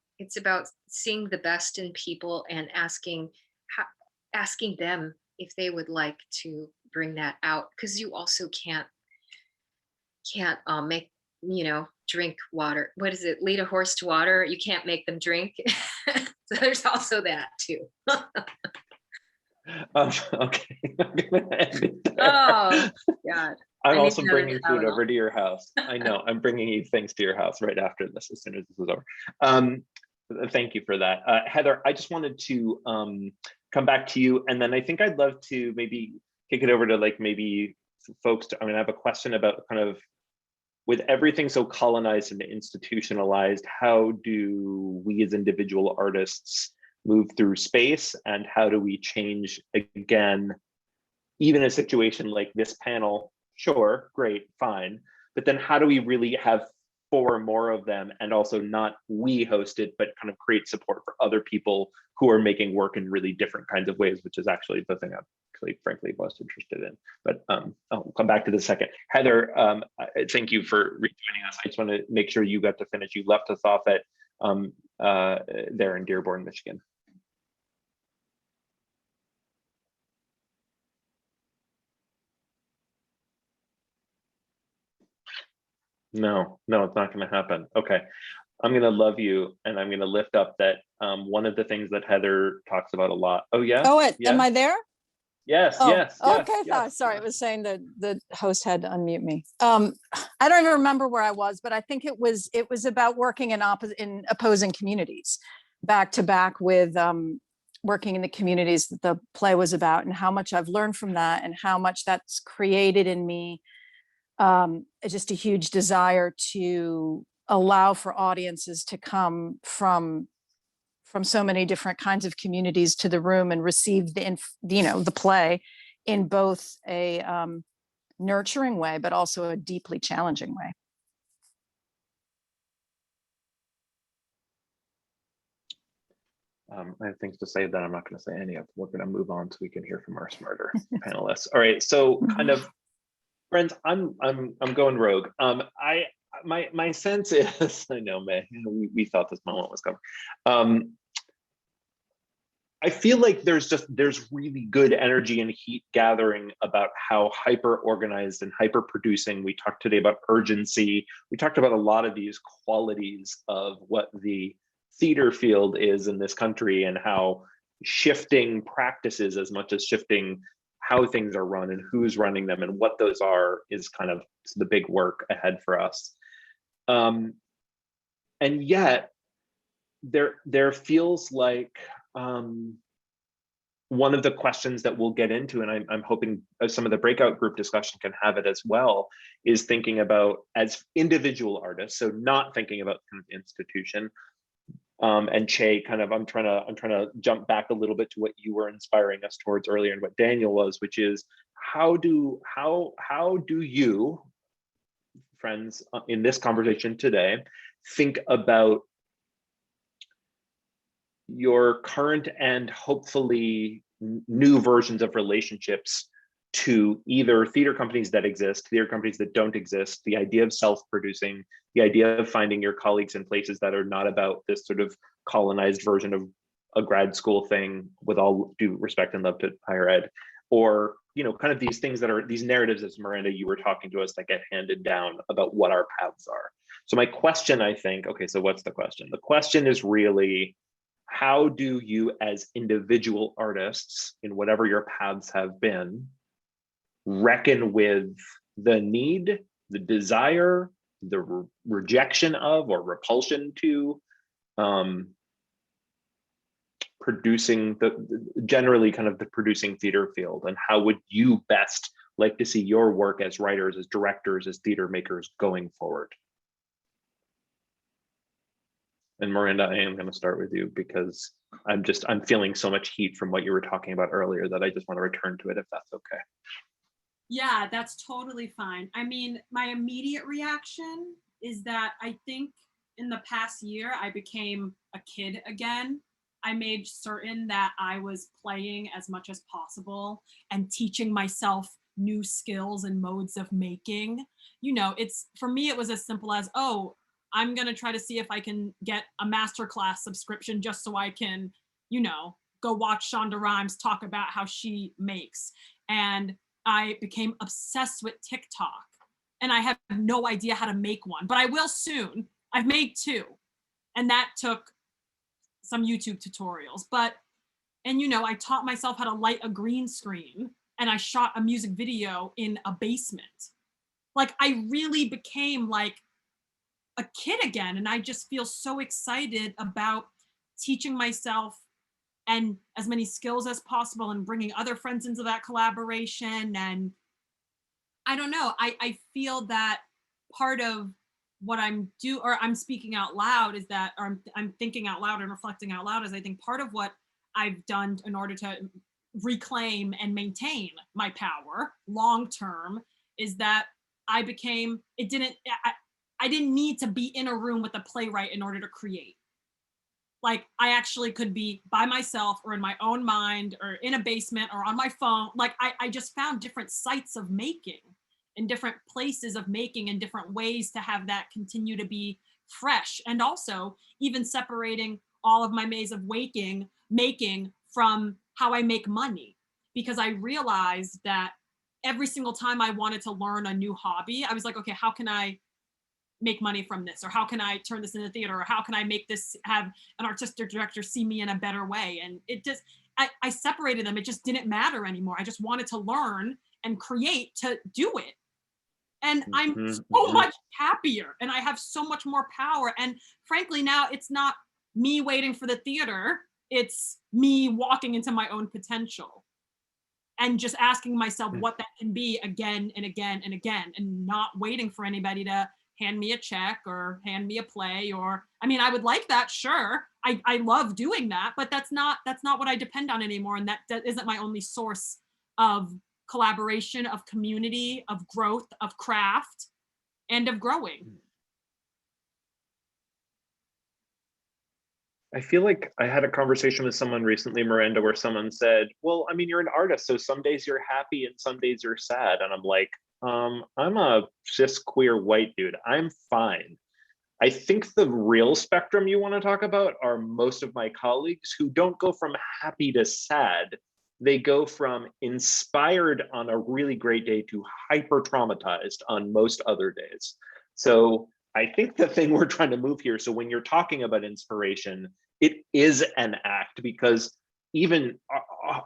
seeing the best in people and asking them if they would like to bring that out, because you also can't make drink water. What is it? Lead a horse to water. You can't make them drink. So there's also that too. Okay. I'm gonna end it there. Oh God. I'm I need also another bringing food Tylenol. over to your house. I know. I'm bringing you things to your house right after this, as soon as this is over. Thank you for that. Heather, I just wanted to come back to you, and then I think I'd love to maybe kick it over to maybe folks. I have a question about kind of, with everything so colonized and institutionalized, how do we as individual artists move through space, and how do we change again, even a situation like this panel? Sure, great, fine. But then how do we really have 4 more of them, and also not we host it, but kind of create support for other people who are making work in really different kinds of ways, which is actually the thing I'm actually frankly most interested in. But I'll come back to this second. Heather, thank you for rejoining us. I just want to make sure you got to finish. You left us off at there in Dearborn, Michigan. No, it's not going to happen. Okay. I'm going to love you, and I'm going to lift up that one of the things that Heather talks about a lot. Oh, yeah. Oh, yeah? am I there? Yes, Oh, yes. okay. Yes, Sorry, yes. it was saying that the host had to unmute me. I don't even remember where I was, but I think it was about working in opposing communities, back to back with working in the communities that the play was about, and how much I've learned from that, and how much that's created in me just a huge desire to allow for audiences to come from so many different kinds of communities to the room and receive the play in both a nurturing way, but also a deeply challenging way. I have things to say that I'm not going to say any of. We're going to move on so we can hear from our smarter panelists. All right, so kind of, friends, I'm going rogue. My sense is, I know, man, we thought this moment was coming. I feel like there's really good energy and heat gathering about how hyper organized and hyper producing. We talked today about urgency. We talked about a lot of these qualities of what the theater field is in this country, and how shifting practices as much as shifting how things are run and who's running them and what those are is kind of the big work ahead for us. And yet there feels like one of the questions that we'll get into, and I'm hoping some of the breakout group discussion can have it as well, is thinking about as individual artists, so not thinking about kind of institution. And Che, kind of, I'm trying to jump back a little bit to what you were inspiring us towards earlier, and what Daniel was, which is how do you, friends, in this conversation today, think about your current and hopefully new versions of relationships to either theater companies that exist, theater companies that don't exist, the idea of self-producing, the idea of finding your colleagues in places that are not about this sort of colonized version of a grad school thing, with all due respect and love to higher ed, or kind of these things that are these narratives, as Miranda, you were talking to us, that get handed down about what our paths are. So my question, I think, okay, so what's the question? The question is really, how do you as individual artists in whatever your paths have been reckon with the need, the desire, the rejection of or repulsion to producing generally kind of the producing theater field, and how would you best like to see your work as writers, as directors, as theater makers going forward? And Miranda, I am going to start with you because I'm feeling so much heat from what you were talking about earlier that I just want to return to it, if that's okay. Yeah, that's totally fine. I mean, my immediate reaction is that I think in the past year, I became a kid again. I made certain that I was playing as much as possible and teaching myself new skills and modes of making. You know, it's, for me, it was as simple as, oh, I'm going to try to see if I can get a masterclass subscription just so I can, you know, go watch Shonda Rhimes talk about how she makes. And I became obsessed with TikTok, and I have no idea how to make one, but I will soon. I've made 2, and that took some YouTube tutorials. But, and you know, I taught myself how to light a green screen, and I shot a music video in a basement. Like, I really became like a kid again, and I just feel so excited about teaching myself and as many skills as possible and bringing other friends into that collaboration. And I don't know, I feel that part of what I'm speaking out loud is that, or I'm thinking out loud and reflecting out loud, is I think part of what I've done in order to reclaim and maintain my power long term is that I became, I didn't need to be in a room with a playwright in order to create. Like, I actually could be by myself or in my own mind or in a basement or on my phone. Like, I just found different sites of making and different places of making and different ways to have that continue to be fresh. And also even separating all of my ways of making from how I make money. Because I realized that every single time I wanted to learn a new hobby, I was like, okay, how can I make money from this? Or how can I turn this into theater? Or how can I make this, have an artistic director see me in a better way? And it just, I separated them. It just didn't matter anymore. I just wanted to learn and create to do it. And I'm so much happier and I have so much more power. And frankly, now it's not me waiting for the theater. It's me walking into my own potential and just asking myself what that can be again and again and again, and not waiting for anybody to hand me a check or hand me a play. Or, I mean, I would like that, sure. I love doing that, but that's not what I depend on anymore. And that isn't my only source of collaboration, of community, of growth, of craft, and of growing. I feel like I had a conversation with someone recently, Miranda, where someone said, well, I mean, you're an artist, so some days you're happy and some days you're sad. And I'm like, I'm a cis queer white dude. I'm fine. I think the real spectrum you want to talk about are most of my colleagues who don't go from happy to sad. They go from inspired on a really great day to hyper traumatized on most other days. So I think the thing we're trying to move here, so when you're talking about inspiration, it is an act, because even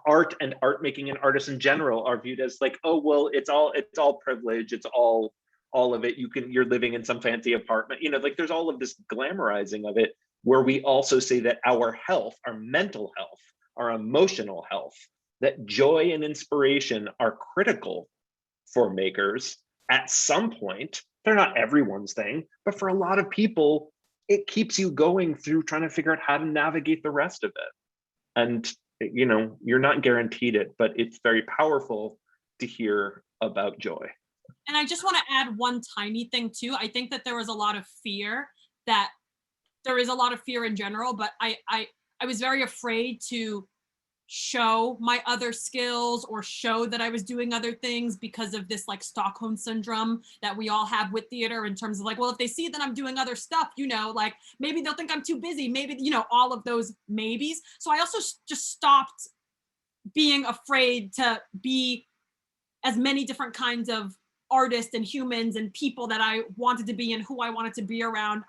art and art making and artists in general are viewed as like, oh, well, it's all privilege, it's all of it, you're living in some fancy apartment, you know, like there's all of this glamorizing of it, where we also say that our health, our mental health, our emotional health, that joy and inspiration are critical for makers at some point. They're not everyone's thing, but for a lot of people, it keeps you going through trying to figure out how to navigate the rest of it. And, you know, you're not guaranteed it, but it's very powerful to hear about joy. And I just want to add one tiny thing too. I think that there was a lot of fear, that there is a lot of fear in general, but I was very afraid to show my other skills or show that I was doing other things because of this like Stockholm syndrome that we all have with theater, in terms of like, well, if they see that I'm doing other stuff, you know, like maybe they'll think I'm too busy, maybe, you know, all of those maybes. So I also just stopped being afraid to be as many different kinds of artists and humans and people that I wanted to be and who I wanted to be around.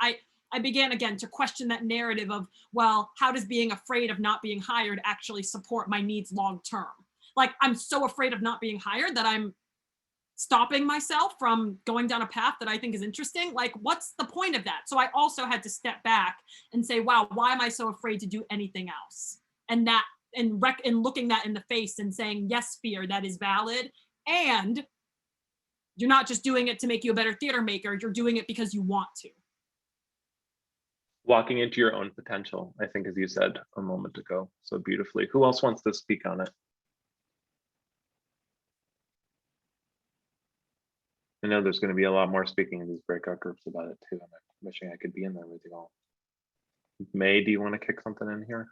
I began again to question that narrative of, well, how does being afraid of not being hired actually support my needs long term? Like, I'm so afraid of not being hired that I'm stopping myself from going down a path that I think is interesting. Like, what's the point of that? So I also had to step back and say, wow, why am I so afraid to do anything else? And that, and looking that in the face and saying, yes, fear, that is valid. And you're not just doing it to make you a better theater maker, you're doing it because you want to. Walking into your own potential, I think, as you said a moment ago so beautifully. Who else wants to speak on it? I know there's going to be a lot more speaking in these breakout groups about it too. I'm wishing I could be in there with you all. May, do you want to kick something in here?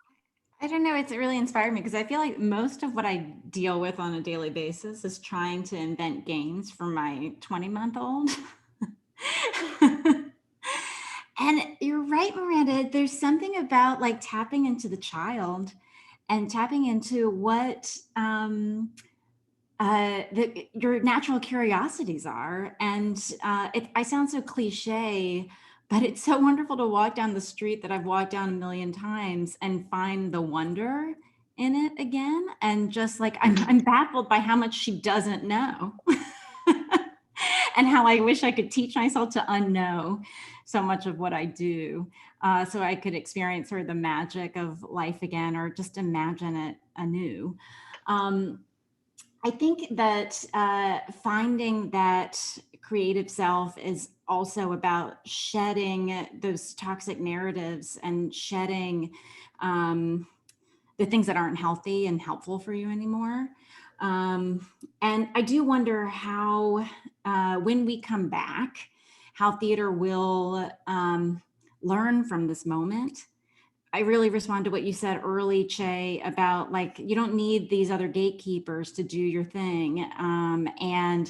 I don't know. It's really inspired me because I feel like most of what I deal with on a daily basis is trying to invent games for my 20-month-old. And you're right, Miranda. There's something about like tapping into the child and tapping into what your natural curiosities are. And I sound so cliche, but it's so wonderful to walk down the street that I've walked down a million times and find the wonder in it again. And just like, I'm baffled by how much she doesn't know and how I wish I could teach myself to unknow so much of what I do, so I could experience sort of the magic of life again, or just imagine it anew. I think that finding that creative self is also about shedding those toxic narratives and shedding the things that aren't healthy and helpful for you anymore. And I do wonder how, when we come back, how theater will learn from this moment. I really respond to what you said early, Che, about like, you don't need these other gatekeepers to do your thing. And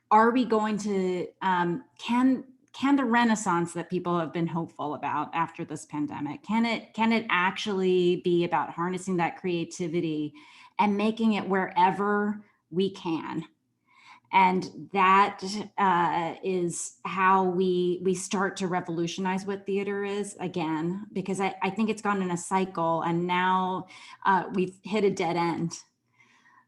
are we going to, can the renaissance that people have been hopeful about after this pandemic, can it actually be about harnessing that creativity and making it wherever we can? And that is how we start to revolutionize what theater is again, because I think it's gone in a cycle and now we've hit a dead end.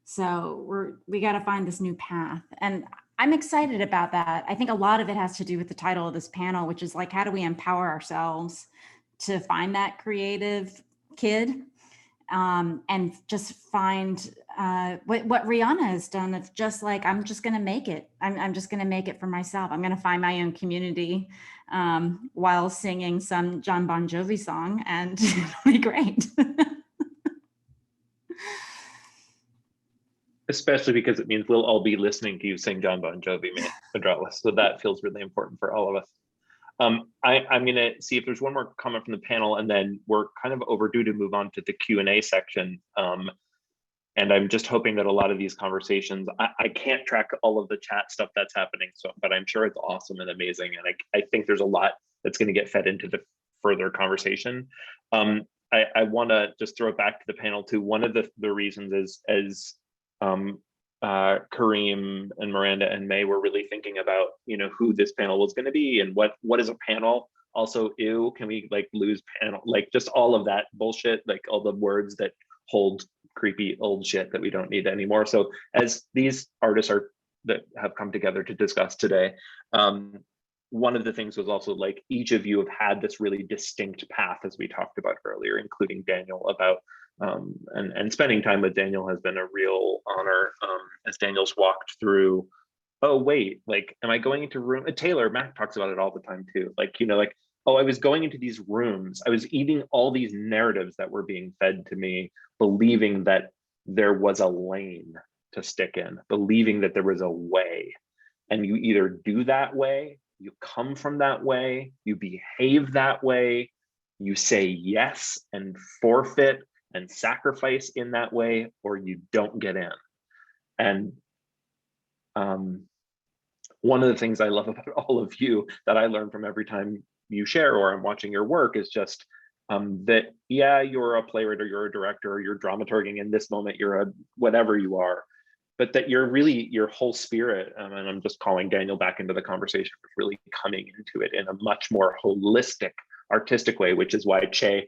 So we got to find this new path. And I'm excited about that. I think a lot of it has to do with the title of this panel, which is like, how do we empower ourselves to find that creative kid? And just find what Rihanna has done. It's just like, I'm just going to make it. I'm just going to make it for myself. I'm going to find my own community while singing some John Bon Jovi song, and it'll be great. Especially because it means we'll all be listening to you sing John Bon Jovi, Adrales. So that feels really important for all of us. I'm going to see if there's one more comment from the panel, and then we're kind of overdue to move on to the Q&A section. And I'm just hoping that a lot of these conversations, I can't track all of the chat stuff that's happening, but I'm sure it's awesome and amazing. And I think there's a lot that's going to get fed into the further conversation. I want to just throw it back to the panel too. One of the reasons is, as Kareem and Miranda and May were really thinking about, who this panel was going to be and what is a panel. Also, ew, can we like lose panel, like just all of that bullshit, like all the words that hold creepy old shit that we don't need anymore. So as these artists that have come together to discuss today, one of the things was also like, each of you have had this really distinct path, as we talked about earlier, including Daniel, about and spending time with Daniel has been a real honor, as Daniel's walked through, oh wait, like, am I going into room? Taylor, Mac talks about it all the time too. Like, oh, I was going into these rooms, I was eating all these narratives that were being fed to me, believing that there was a lane to stick in, believing that there was a way. And you either do that way, you come from that way, you behave that way, you say yes and forfeit and sacrifice in that way, or you don't get in. And one of the things I love about all of you that I learn from every time you share or I'm watching your work is just that, yeah, you're a playwright or you're a director or you're dramaturging in this moment, you're a whatever you are, but that you're really, your whole spirit, and I'm just calling Daniel back into the conversation, really coming into it in a much more holistic artistic way, which is why Che,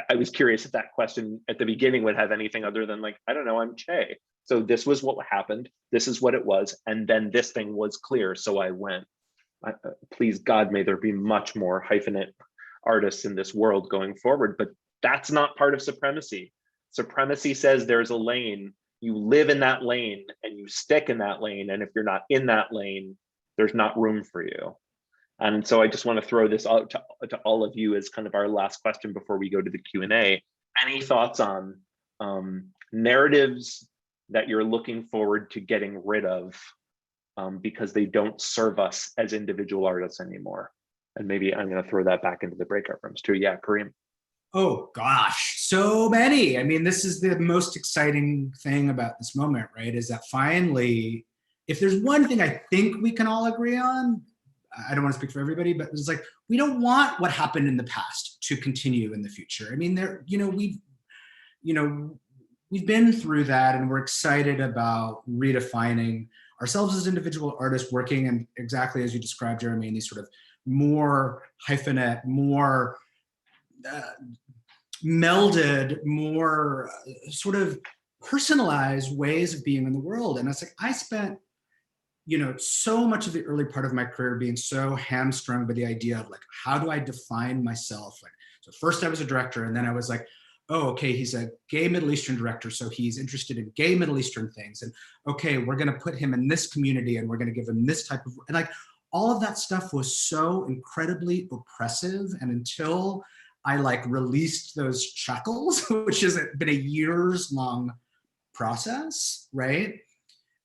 I was curious if that question at the beginning would have anything other than like, I don't know, I'm Che. So this was what happened. This is what it was. And then this thing was clear. So I went. Please God, may there be much more hyphenate artists in this world going forward, but that's not part of supremacy. Supremacy says there's a lane, you live in that lane and you stick in that lane. And if you're not in that lane, there's not room for you. And so I just want to throw this out to all of you as kind of our last question before we go to the Q&A. Any thoughts on narratives that you're looking forward to getting rid of because they don't serve us as individual artists anymore? And maybe I'm going to throw that back into the breakout rooms too. Yeah, Kareem. Oh gosh, so many. I mean, this is the most exciting thing about this moment, right? Is that finally, if there's one thing I think we can all agree on, I don't want to speak for everybody, but it's like, we don't want what happened in the past to continue in the future. I mean, we've been through that, and we're excited about redefining ourselves as individual artists, working in exactly as you described, Jeremy, in these sort of more hyphenate, more melded, more sort of personalized ways of being in the world. And it's like, I spent, so much of the early part of my career being so hamstrung by the idea of like, how do I define myself? Like, so first I was a director, and then I was like, oh, okay, he's a gay Middle Eastern director, so he's interested in gay Middle Eastern things. And okay, we're gonna put him in this community and we're gonna give him this type of, and like, all of that stuff was so incredibly oppressive. And until I like released those shackles, which has been a years long process, right?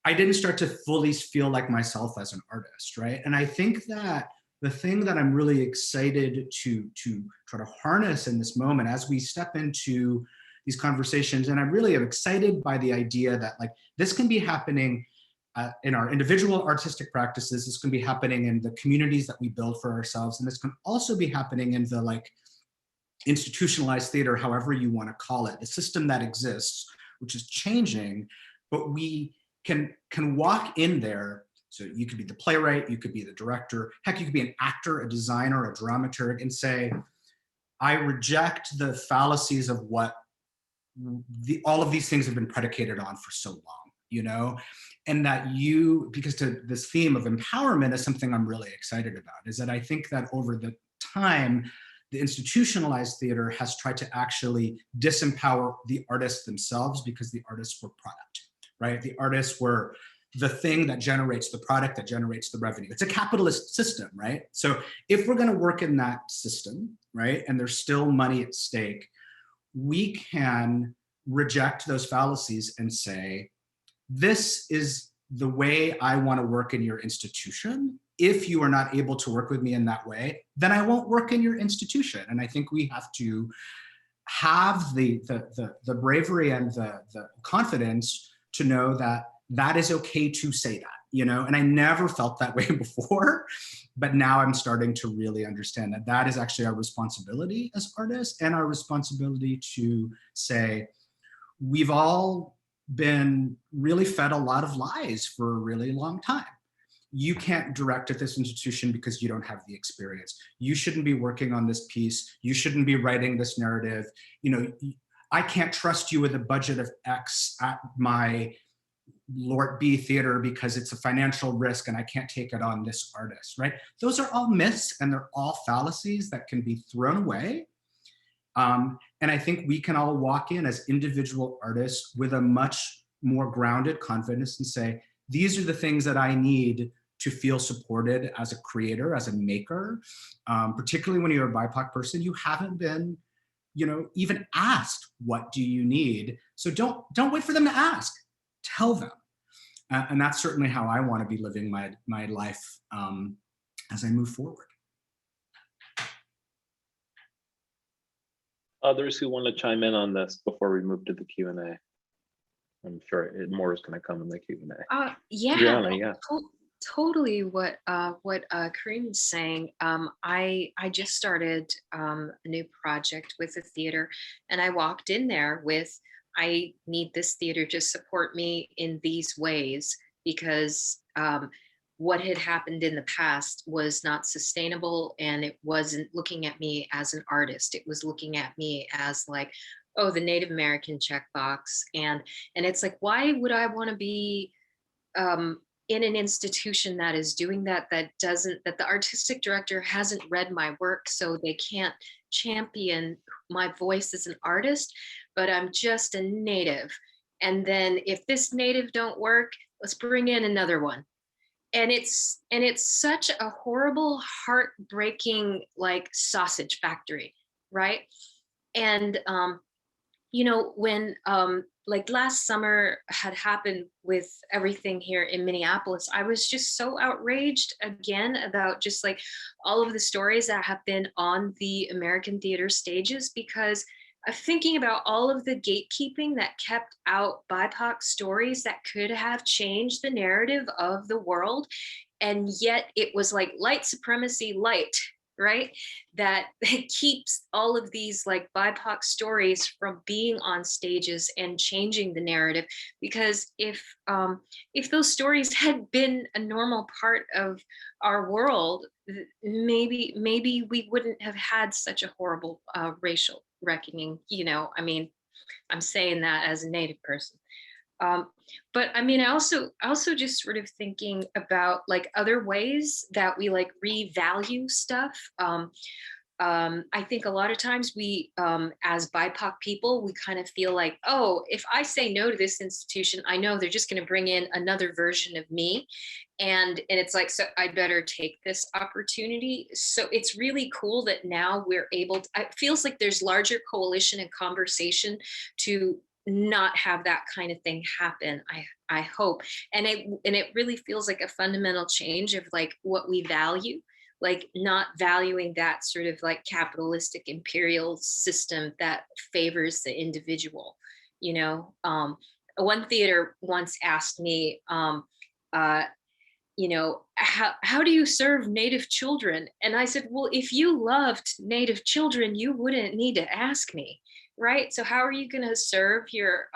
I didn't start to fully feel like myself as an artist, right? And I think that the thing that I'm really excited to try to harness in this moment as we step into these conversations, and I really am excited by the idea that like this can be happening in our individual artistic practices, this can be happening in the communities that we build for ourselves, and this can also be happening in the like institutionalized theater, however you want to call it, the system that exists, which is changing, but we can walk in there. So you could be the playwright, you could be the director, heck, you could be an actor, a designer, a dramaturg, and say, I reject the fallacies of what all of these things have been predicated on for so long, and that because to this theme of empowerment is something I'm really excited about, is that I think that over the time, the institutionalized theater has tried to actually disempower the artists themselves, because the artists were product, right? The artists were the thing that generates the product, that generates the revenue. It's a capitalist system, right? So if we're gonna work in that system, right, and there's still money at stake, we can reject those fallacies and say, this is the way I wanna work in your institution. If you are not able to work with me in that way, then I won't work in your institution. And I think we have to have the bravery and the confidence to know that that is okay to say that, and I never felt that way before, but now I'm starting to really understand that that is actually our responsibility as artists, and our responsibility to say, we've all been really fed a lot of lies for a really long time. You can't direct at this institution because you don't have the experience. You shouldn't be working on this piece. You shouldn't be writing this narrative. I can't trust you with a budget of X at my Lord B theater because it's a financial risk and I can't take it on this artist, right? Those are all myths, and they're all fallacies that can be thrown away. And I think we can all walk in as individual artists with a much more grounded confidence and say, these are the things that I need to feel supported as a creator, as a maker, particularly when you're a BIPOC person. You haven't been, even asked, what do you need? So don't wait for them to ask, tell them. And that's certainly how I want to be living my life as I move forward. Others who want to chime in on this before we move to the Q&A? I'm sure more is going to come in the Q&A. Yeah, Brianna, yeah. Totally what Kareem is saying. I just started a new project with the theater, and I walked in there with, I need this theater to support me in these ways, because what had happened in the past was not sustainable, and it wasn't looking at me as an artist. It was looking at me as like, oh, the Native American checkbox. And it's like, why would I want to be in an institution that is doing that, that the artistic director hasn't read my work, so they can't champion my voice as an artist, but I'm just a native. And then if this native don't work, let's bring in another one. And it's such a horrible, heartbreaking, like sausage factory, right? And you know, when like last summer had happened with everything here in Minneapolis, I was just so outraged again about just like all of the stories that have been on the American theater stages, because I'm thinking about all of the gatekeeping that kept out BIPOC stories that could have changed the narrative of the world. And yet it was like light supremacy light, right? That keeps all of these like BIPOC stories from being on stages and changing the narrative. Because if those stories had been a normal part of our world, maybe we wouldn't have had such a horrible racial reckoning. You know, I mean, I'm saying that as a Native person. But I mean, I also just sort of thinking about like other ways that we like revalue stuff. I think a lot of times we, as BIPOC people, we kind of feel like, oh, if I say no to this institution, I know they're just going to bring in another version of me. And it's like, so I better take this opportunity. So it's really cool that now we're able to, it feels like there's larger coalition and conversation to not have that kind of thing happen. I hope. And it really feels like a fundamental change of like what we value, like not valuing that sort of like capitalistic imperial system that favors the individual. You know, one theater once asked me, you know, how do you serve Native children? And I said, well, if you loved Native children, you wouldn't need to ask me, right? So how are you going to serve your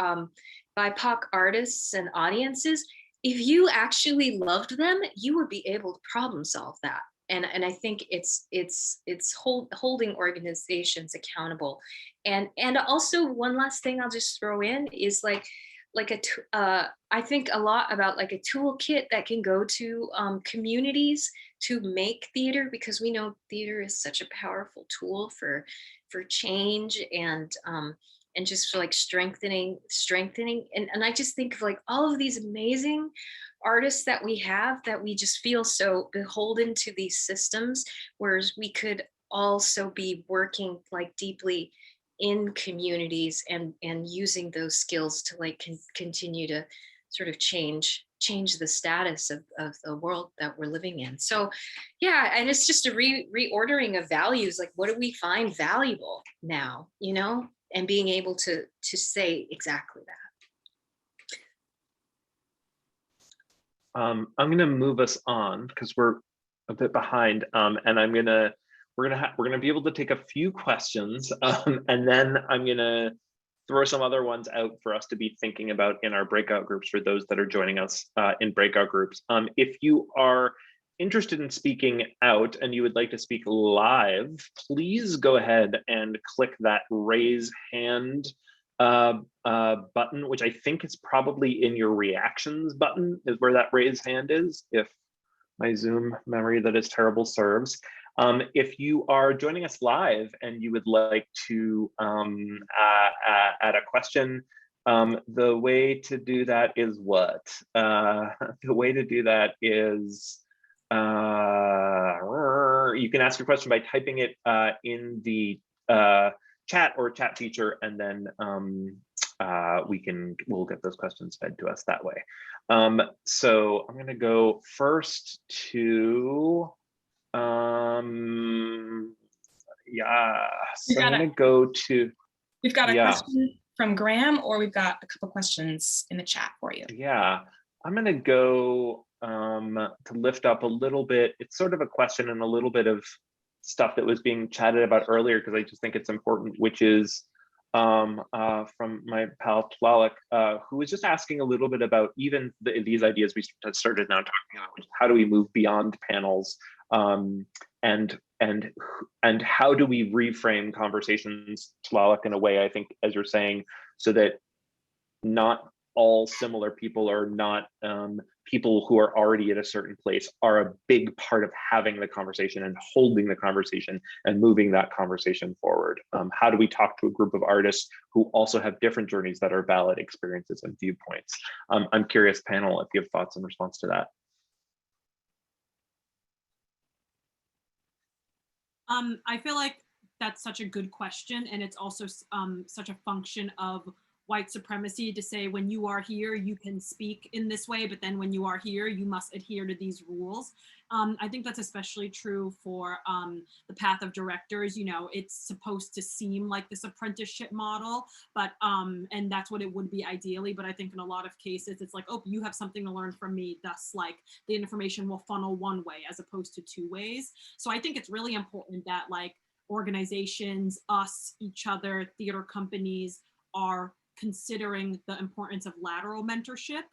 BIPOC artists and audiences? If you actually loved them, you would be able to problem solve that. And I think it's holding organizations accountable. And also one last thing I'll just throw in is like I think a lot about like a toolkit that can go to communities to make theater, because we know theater is such a powerful tool for change and just for like strengthening. And I just think of like all of these amazing artists that we have, that we just feel so beholden to these systems, whereas we could also be working like deeply in communities and using those skills to like continue to sort of change the status of the world that we're living in. So yeah, and it's just a reordering of values. Like, what do we find valuable now, you know, and being able to say exactly that. I'm going to move us on because we're a bit behind, and we're gonna be able to take a few questions, and then I'm gonna throw some other ones out for us to be thinking about in our breakout groups for those that are joining us in breakout groups. If you are interested in speaking out and you would like to speak live, please go ahead and click that raise hand button, which I think is probably in your reactions button, is where that raise hand is, if my Zoom memory that is terrible serves. If you are joining us live and you would like to add a question, the way to do that is what? The way to do that is you can ask your question by typing it in the chat or chat feature, and then we'll get those questions fed to us that way. So I'm going to go first to yeah, so I'm going to go to, we've got a question from Graham, or we've got a couple questions in the chat for you. Yeah, I'm going to go to lift up a little bit. It's sort of a question and a little bit of stuff that was being chatted about earlier, because I just think it's important, which is from my pal Tlaloc, who was just asking a little bit about even these ideas we started now talking about. How do we move beyond panels, and how do we reframe conversations, Tlaloc, in a way, I think, as you're saying, so that not all similar people or not people who are already at a certain place are a big part of having the conversation and holding the conversation and moving that conversation forward. How do we talk to a group of artists who also have different journeys that are valid experiences and viewpoints? I'm curious, panel, if you have thoughts in response to that. I feel like that's such a good question, and it's also such a function of white supremacy to say, when you are here, you can speak in this way, but then when you are here, you must adhere to these rules. I think that's especially true for the path of directors. You know, it's supposed to seem like this apprenticeship model, but and that's what it would be ideally. But I think in a lot of cases, it's like, oh, you have something to learn from me. Thus, like, the information will funnel one way as opposed to two ways. So I think it's really important that, like, organizations, us, each other, theater companies are considering the importance of lateral mentorship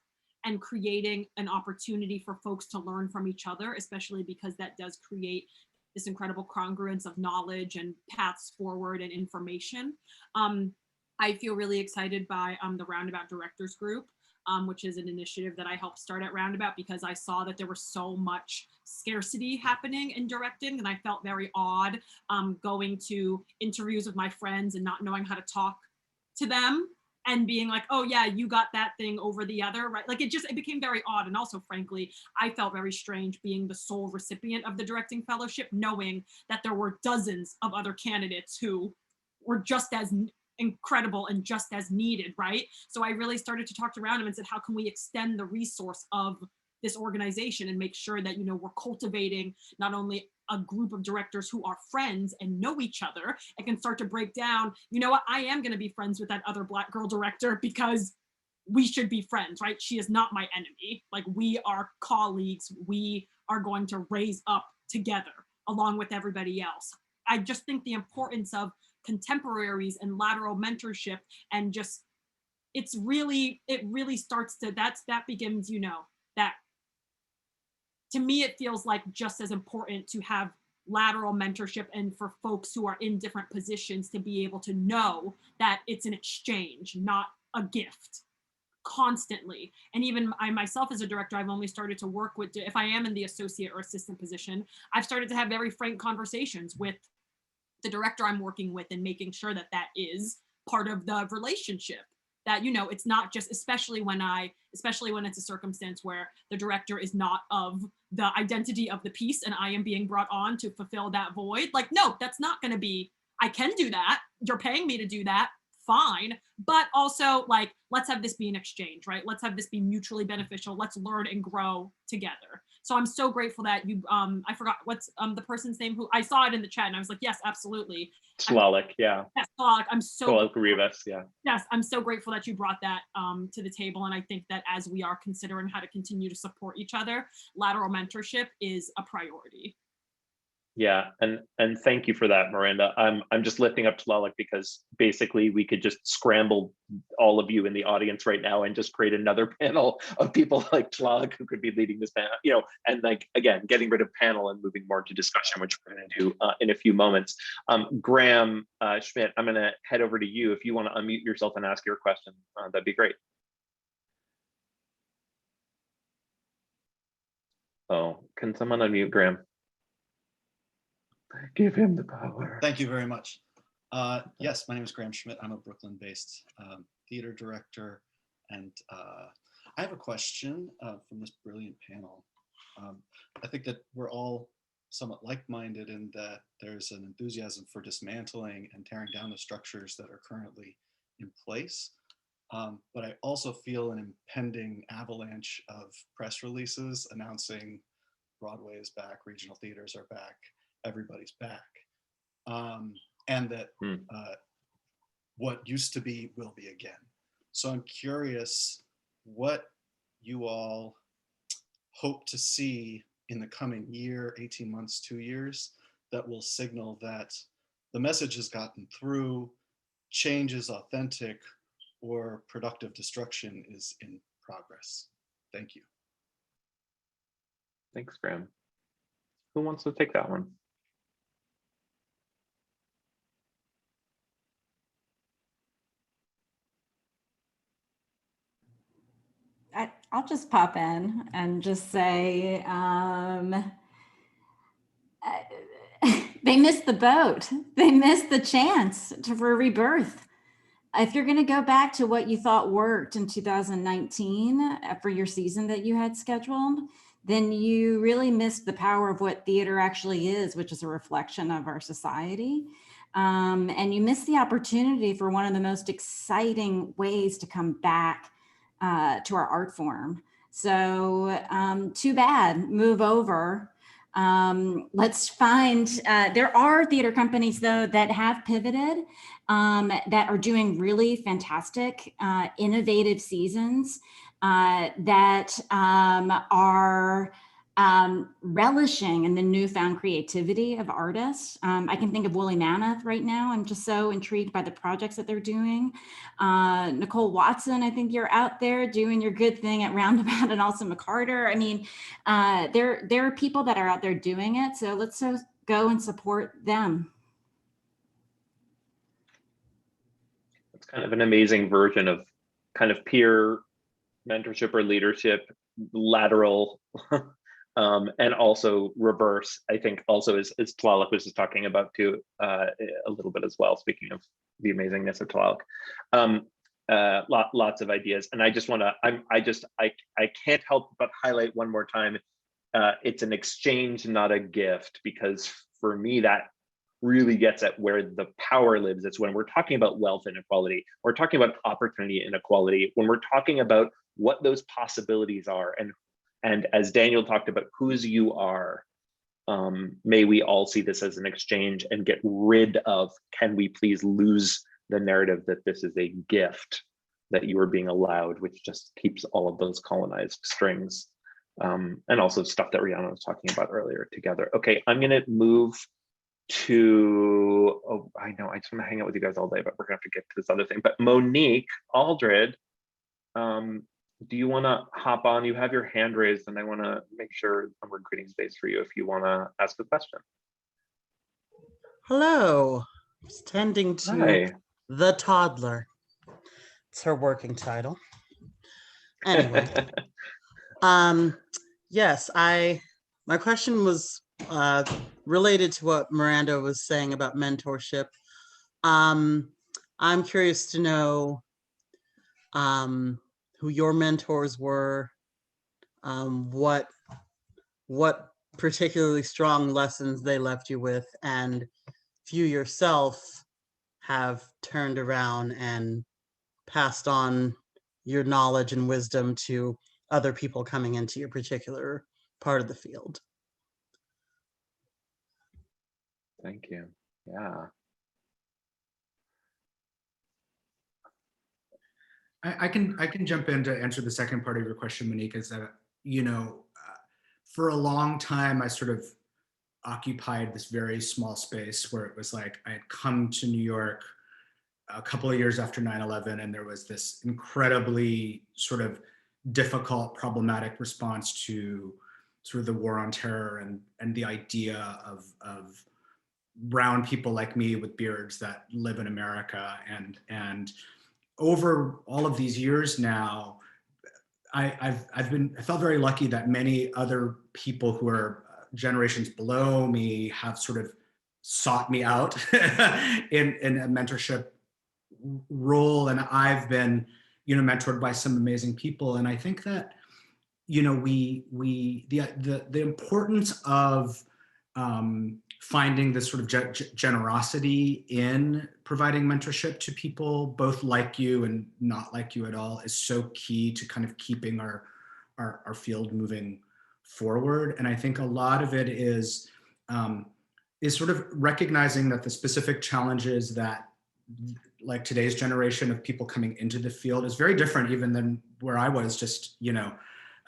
and creating an opportunity for folks to learn from each other, especially because that does create this incredible congruence of knowledge and paths forward and information. I feel really excited by the Roundabout Directors Group, which is an initiative that I helped start at Roundabout, because I saw that there was so much scarcity happening in directing, and I felt very odd going to interviews with my friends and not knowing how to talk to them and being like, oh yeah, you got that thing over the other, right? Like, it became very odd. And also, frankly, I felt very strange being the sole recipient of the directing fellowship, knowing that there were dozens of other candidates who were just as incredible and just as needed, right? So I really started to talk around him and said, how can we extend the resource of this organization and make sure that, you know, we're cultivating not only a group of directors who are friends and know each other and can start to break down, you know what, I am going to be friends with that other Black girl director because we should be friends, right? She is not my enemy. Like, we are colleagues. We are going to raise up together along with everybody else. I just think the importance of contemporaries and lateral mentorship, and just, it really starts to, that begins, you know, that, to me, it feels like just as important to have lateral mentorship, and for folks who are in different positions to be able to know that it's an exchange, not a gift, constantly. And even I myself as a director, I've only started to work with, if I am in the associate or assistant position, I've started to have very frank conversations with the director I'm working with and making sure that that is part of the relationship. That, you know, it's not just, especially when it's a circumstance where the director is not of the identity of the piece and I am being brought on to fulfill that void. Like, no, that's not going to be, I can do that. You're paying me to do that. Fine. But also, like, let's have this be an exchange, right? Let's have this be mutually beneficial. Let's learn and grow together. So I'm so grateful that you, I forgot what's the person's name who, I saw it in the chat and I was like, yes, absolutely. Tlaloc, yeah. Yes, Tlaloc, I'm so Tlaloc Rivas, yeah. Yes, I'm so grateful that you brought that to the table. And I think that as we are considering how to continue to support each other, lateral mentorship is a priority. Yeah, and thank you for that, Miranda. I'm just lifting up Tlaloc because basically we could just scramble all of you in the audience right now and just create another panel of people like Tlaloc who could be leading this panel, you know, and, like, again, getting rid of panel and moving more to discussion, which we're going to do in a few moments. Graham Schmidt, I'm going to head over to you. If you want to unmute yourself and ask your question, that'd be great. Oh, can someone unmute Graham? Give him the power. Thank you very much. Yes, my name is Graham Schmidt. I'm a Brooklyn-based theater director, and I have a question from this brilliant panel. I think that we're all somewhat like-minded in that there's an enthusiasm for dismantling and tearing down the structures that are currently in place. But I also feel an impending avalanche of press releases announcing Broadway is back, regional theaters are back, everybody's back, and that what used to be will be again. So I'm curious what you all hope to see in the coming year, 18 months, 2 years, that will signal that the message has gotten through, change is authentic or productive destruction is in progress. Thank you. Thanks, Graham. Who wants to take that one? I'll just pop in and just say, they missed the boat. They missed the chance for rebirth. If you're going to go back to what you thought worked in 2019 for your season that you had scheduled, then you really missed the power of what theater actually is, which is a reflection of our society. And you missed the opportunity for one of the most exciting ways to come back to our art form. So too bad, move over. Let's find, there are theater companies though that have pivoted, that are doing really fantastic, innovative seasons that are relishing in the newfound creativity of artists. I can think of Woolly Mammoth right now. I'm just so intrigued by the projects that they're doing. Nicole Watson, I think you're out there doing your good thing at Roundabout, and also McCarter. I mean, there are people that are out there doing it. So let's go and support them. It's kind of an amazing version of kind of peer mentorship or leadership, lateral, and also reverse, I think also as Tlaloc was just talking about too, a little bit as well, speaking of the amazingness of Tlaloc. Lots of ideas. And I just want to, I can't help but highlight one more time, it's an exchange, not a gift, because for me, that really gets at where the power lives. It's when we're talking about wealth inequality, we're talking about opportunity inequality, when we're talking about what those possibilities are, and as Daniel talked about, whose you are, may we all see this as an exchange and get rid of, can we please lose the narrative that this is a gift that you are being allowed, which just keeps all of those colonized strings, and also stuff that Rihanna was talking about earlier together. Okay, I'm gonna move to, oh, I know, I just wanna hang out with you guys all day, but we're gonna have to get to this other thing. But Monique Aldred, do you want to hop on? You have your hand raised, and I want to make sure we're creating space for you if you want to ask a question. Hello, just tending to Hi. the toddler. It's her working title. Anyway, yes, my question was related to what Miranda was saying about mentorship. I'm curious to know who your mentors were, what particularly strong lessons they left you with, and if you yourself have turned around and passed on your knowledge and wisdom to other people coming into your particular part of the field. Thank you. Yeah. I can jump in to answer the second part of your question, Monique, is that, you know, for a long time, I sort of occupied this very small space where it was like, I had come to New York a couple of years after 9/11, and there was this incredibly sort of difficult, problematic response to sort of the war on terror and the idea of brown people like me with beards that live in America. And over all of these years now, I felt very lucky that many other people who are generations below me have sort of sought me out in a mentorship role, and I've been, you know, mentored by some amazing people. And I think that, you know, the importance of finding this sort of generosity in providing mentorship to people, both like you and not like you at all, is so key to kind of keeping our field moving forward. And I think a lot of it is sort of recognizing that the specific challenges that like today's generation of people coming into the field is very different even than where I was just, you know,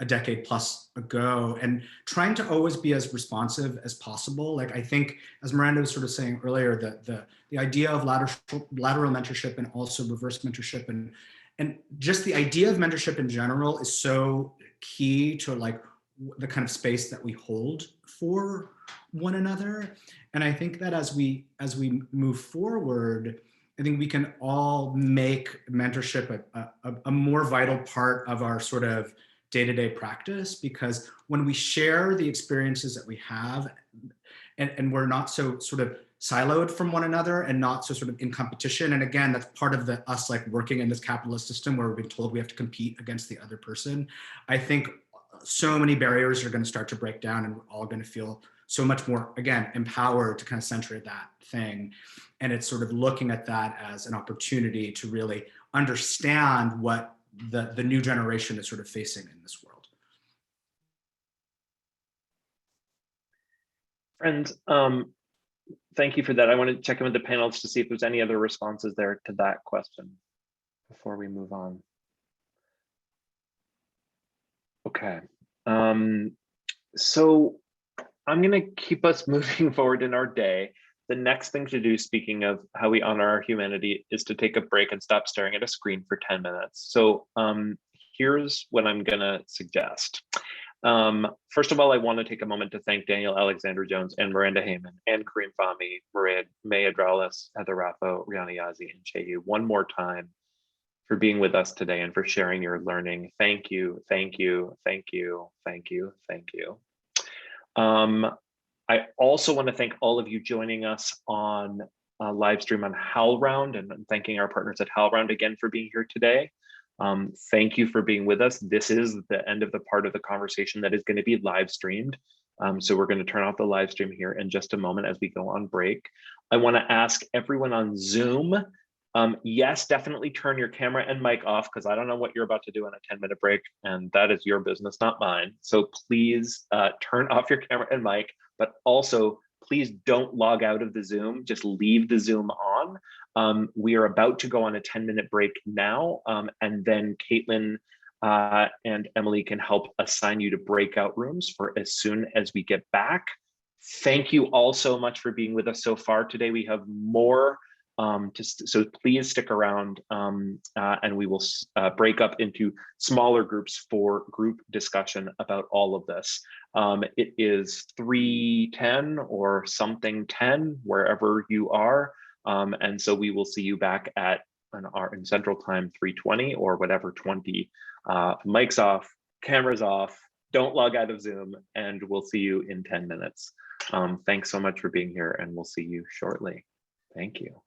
a decade plus ago, and trying to always be as responsive as possible. Like I think, as Miranda was sort of saying earlier, the idea of lateral mentorship and also reverse mentorship and just the idea of mentorship in general is so key to like the kind of space that we hold for one another. And I think that as we move forward, I think we can all make mentorship a more vital part of our sort of day-to-day practice, because when we share the experiences that we have and we're not so sort of siloed from one another and not so sort of in competition. And again, that's part of us like working in this capitalist system where we're being told we have to compete against the other person. I think so many barriers are going to start to break down, and we're all going to feel so much more, again, empowered to kind of center that thing. And it's sort of looking at that as an opportunity to really understand what the new generation is sort of facing in this world. Friends, thank you for that. I want to check in with the panelists to see if there's any other responses there to that question before we move on. Okay, so I'm going to keep us moving forward in our day. The next thing to do, speaking of how we honor our humanity, is to take a break and stop staring at a screen for 10 minutes. So here's what I'm going to suggest. First of all, I want to take a moment to thank Daniel Alexander Jones and Miranda Heyman and Kareem Fahmy, May Adrales, Heather Raffo, Rihanna Yazi, and Chaeyu one more time for being with us today and for sharing your learning. Thank you, thank you, thank you, thank you, thank you. I also want to thank all of you joining us on a live stream on HowlRound, and thanking our partners at HowlRound again for being here today. Thank you for being with us. This is the end of the part of the conversation that is going to be live streamed. So we're going to turn off the live stream here in just a moment as we go on break. I want to ask everyone on Zoom, yes, definitely turn your camera and mic off, because I don't know what you're about to do in a 10-minute break, and that is your business, not mine. So please turn off your camera and mic, but also please don't log out of the Zoom, just leave the Zoom on. We are about to go on a 10-minute break now, and then Caitlin and Emily can help assign you to breakout rooms for as soon as we get back. Thank you all so much for being with us so far today. We have more, so please stick around, and we will break up into smaller groups for group discussion about all of this. It is 3:10 or something 10 wherever you are, and so we will see you back at in Central Time 3:20 or whatever 20. Mics off, cameras off, don't log out of Zoom, and we'll see you in 10 minutes. Thanks so much for being here, and we'll see you shortly. Thank you.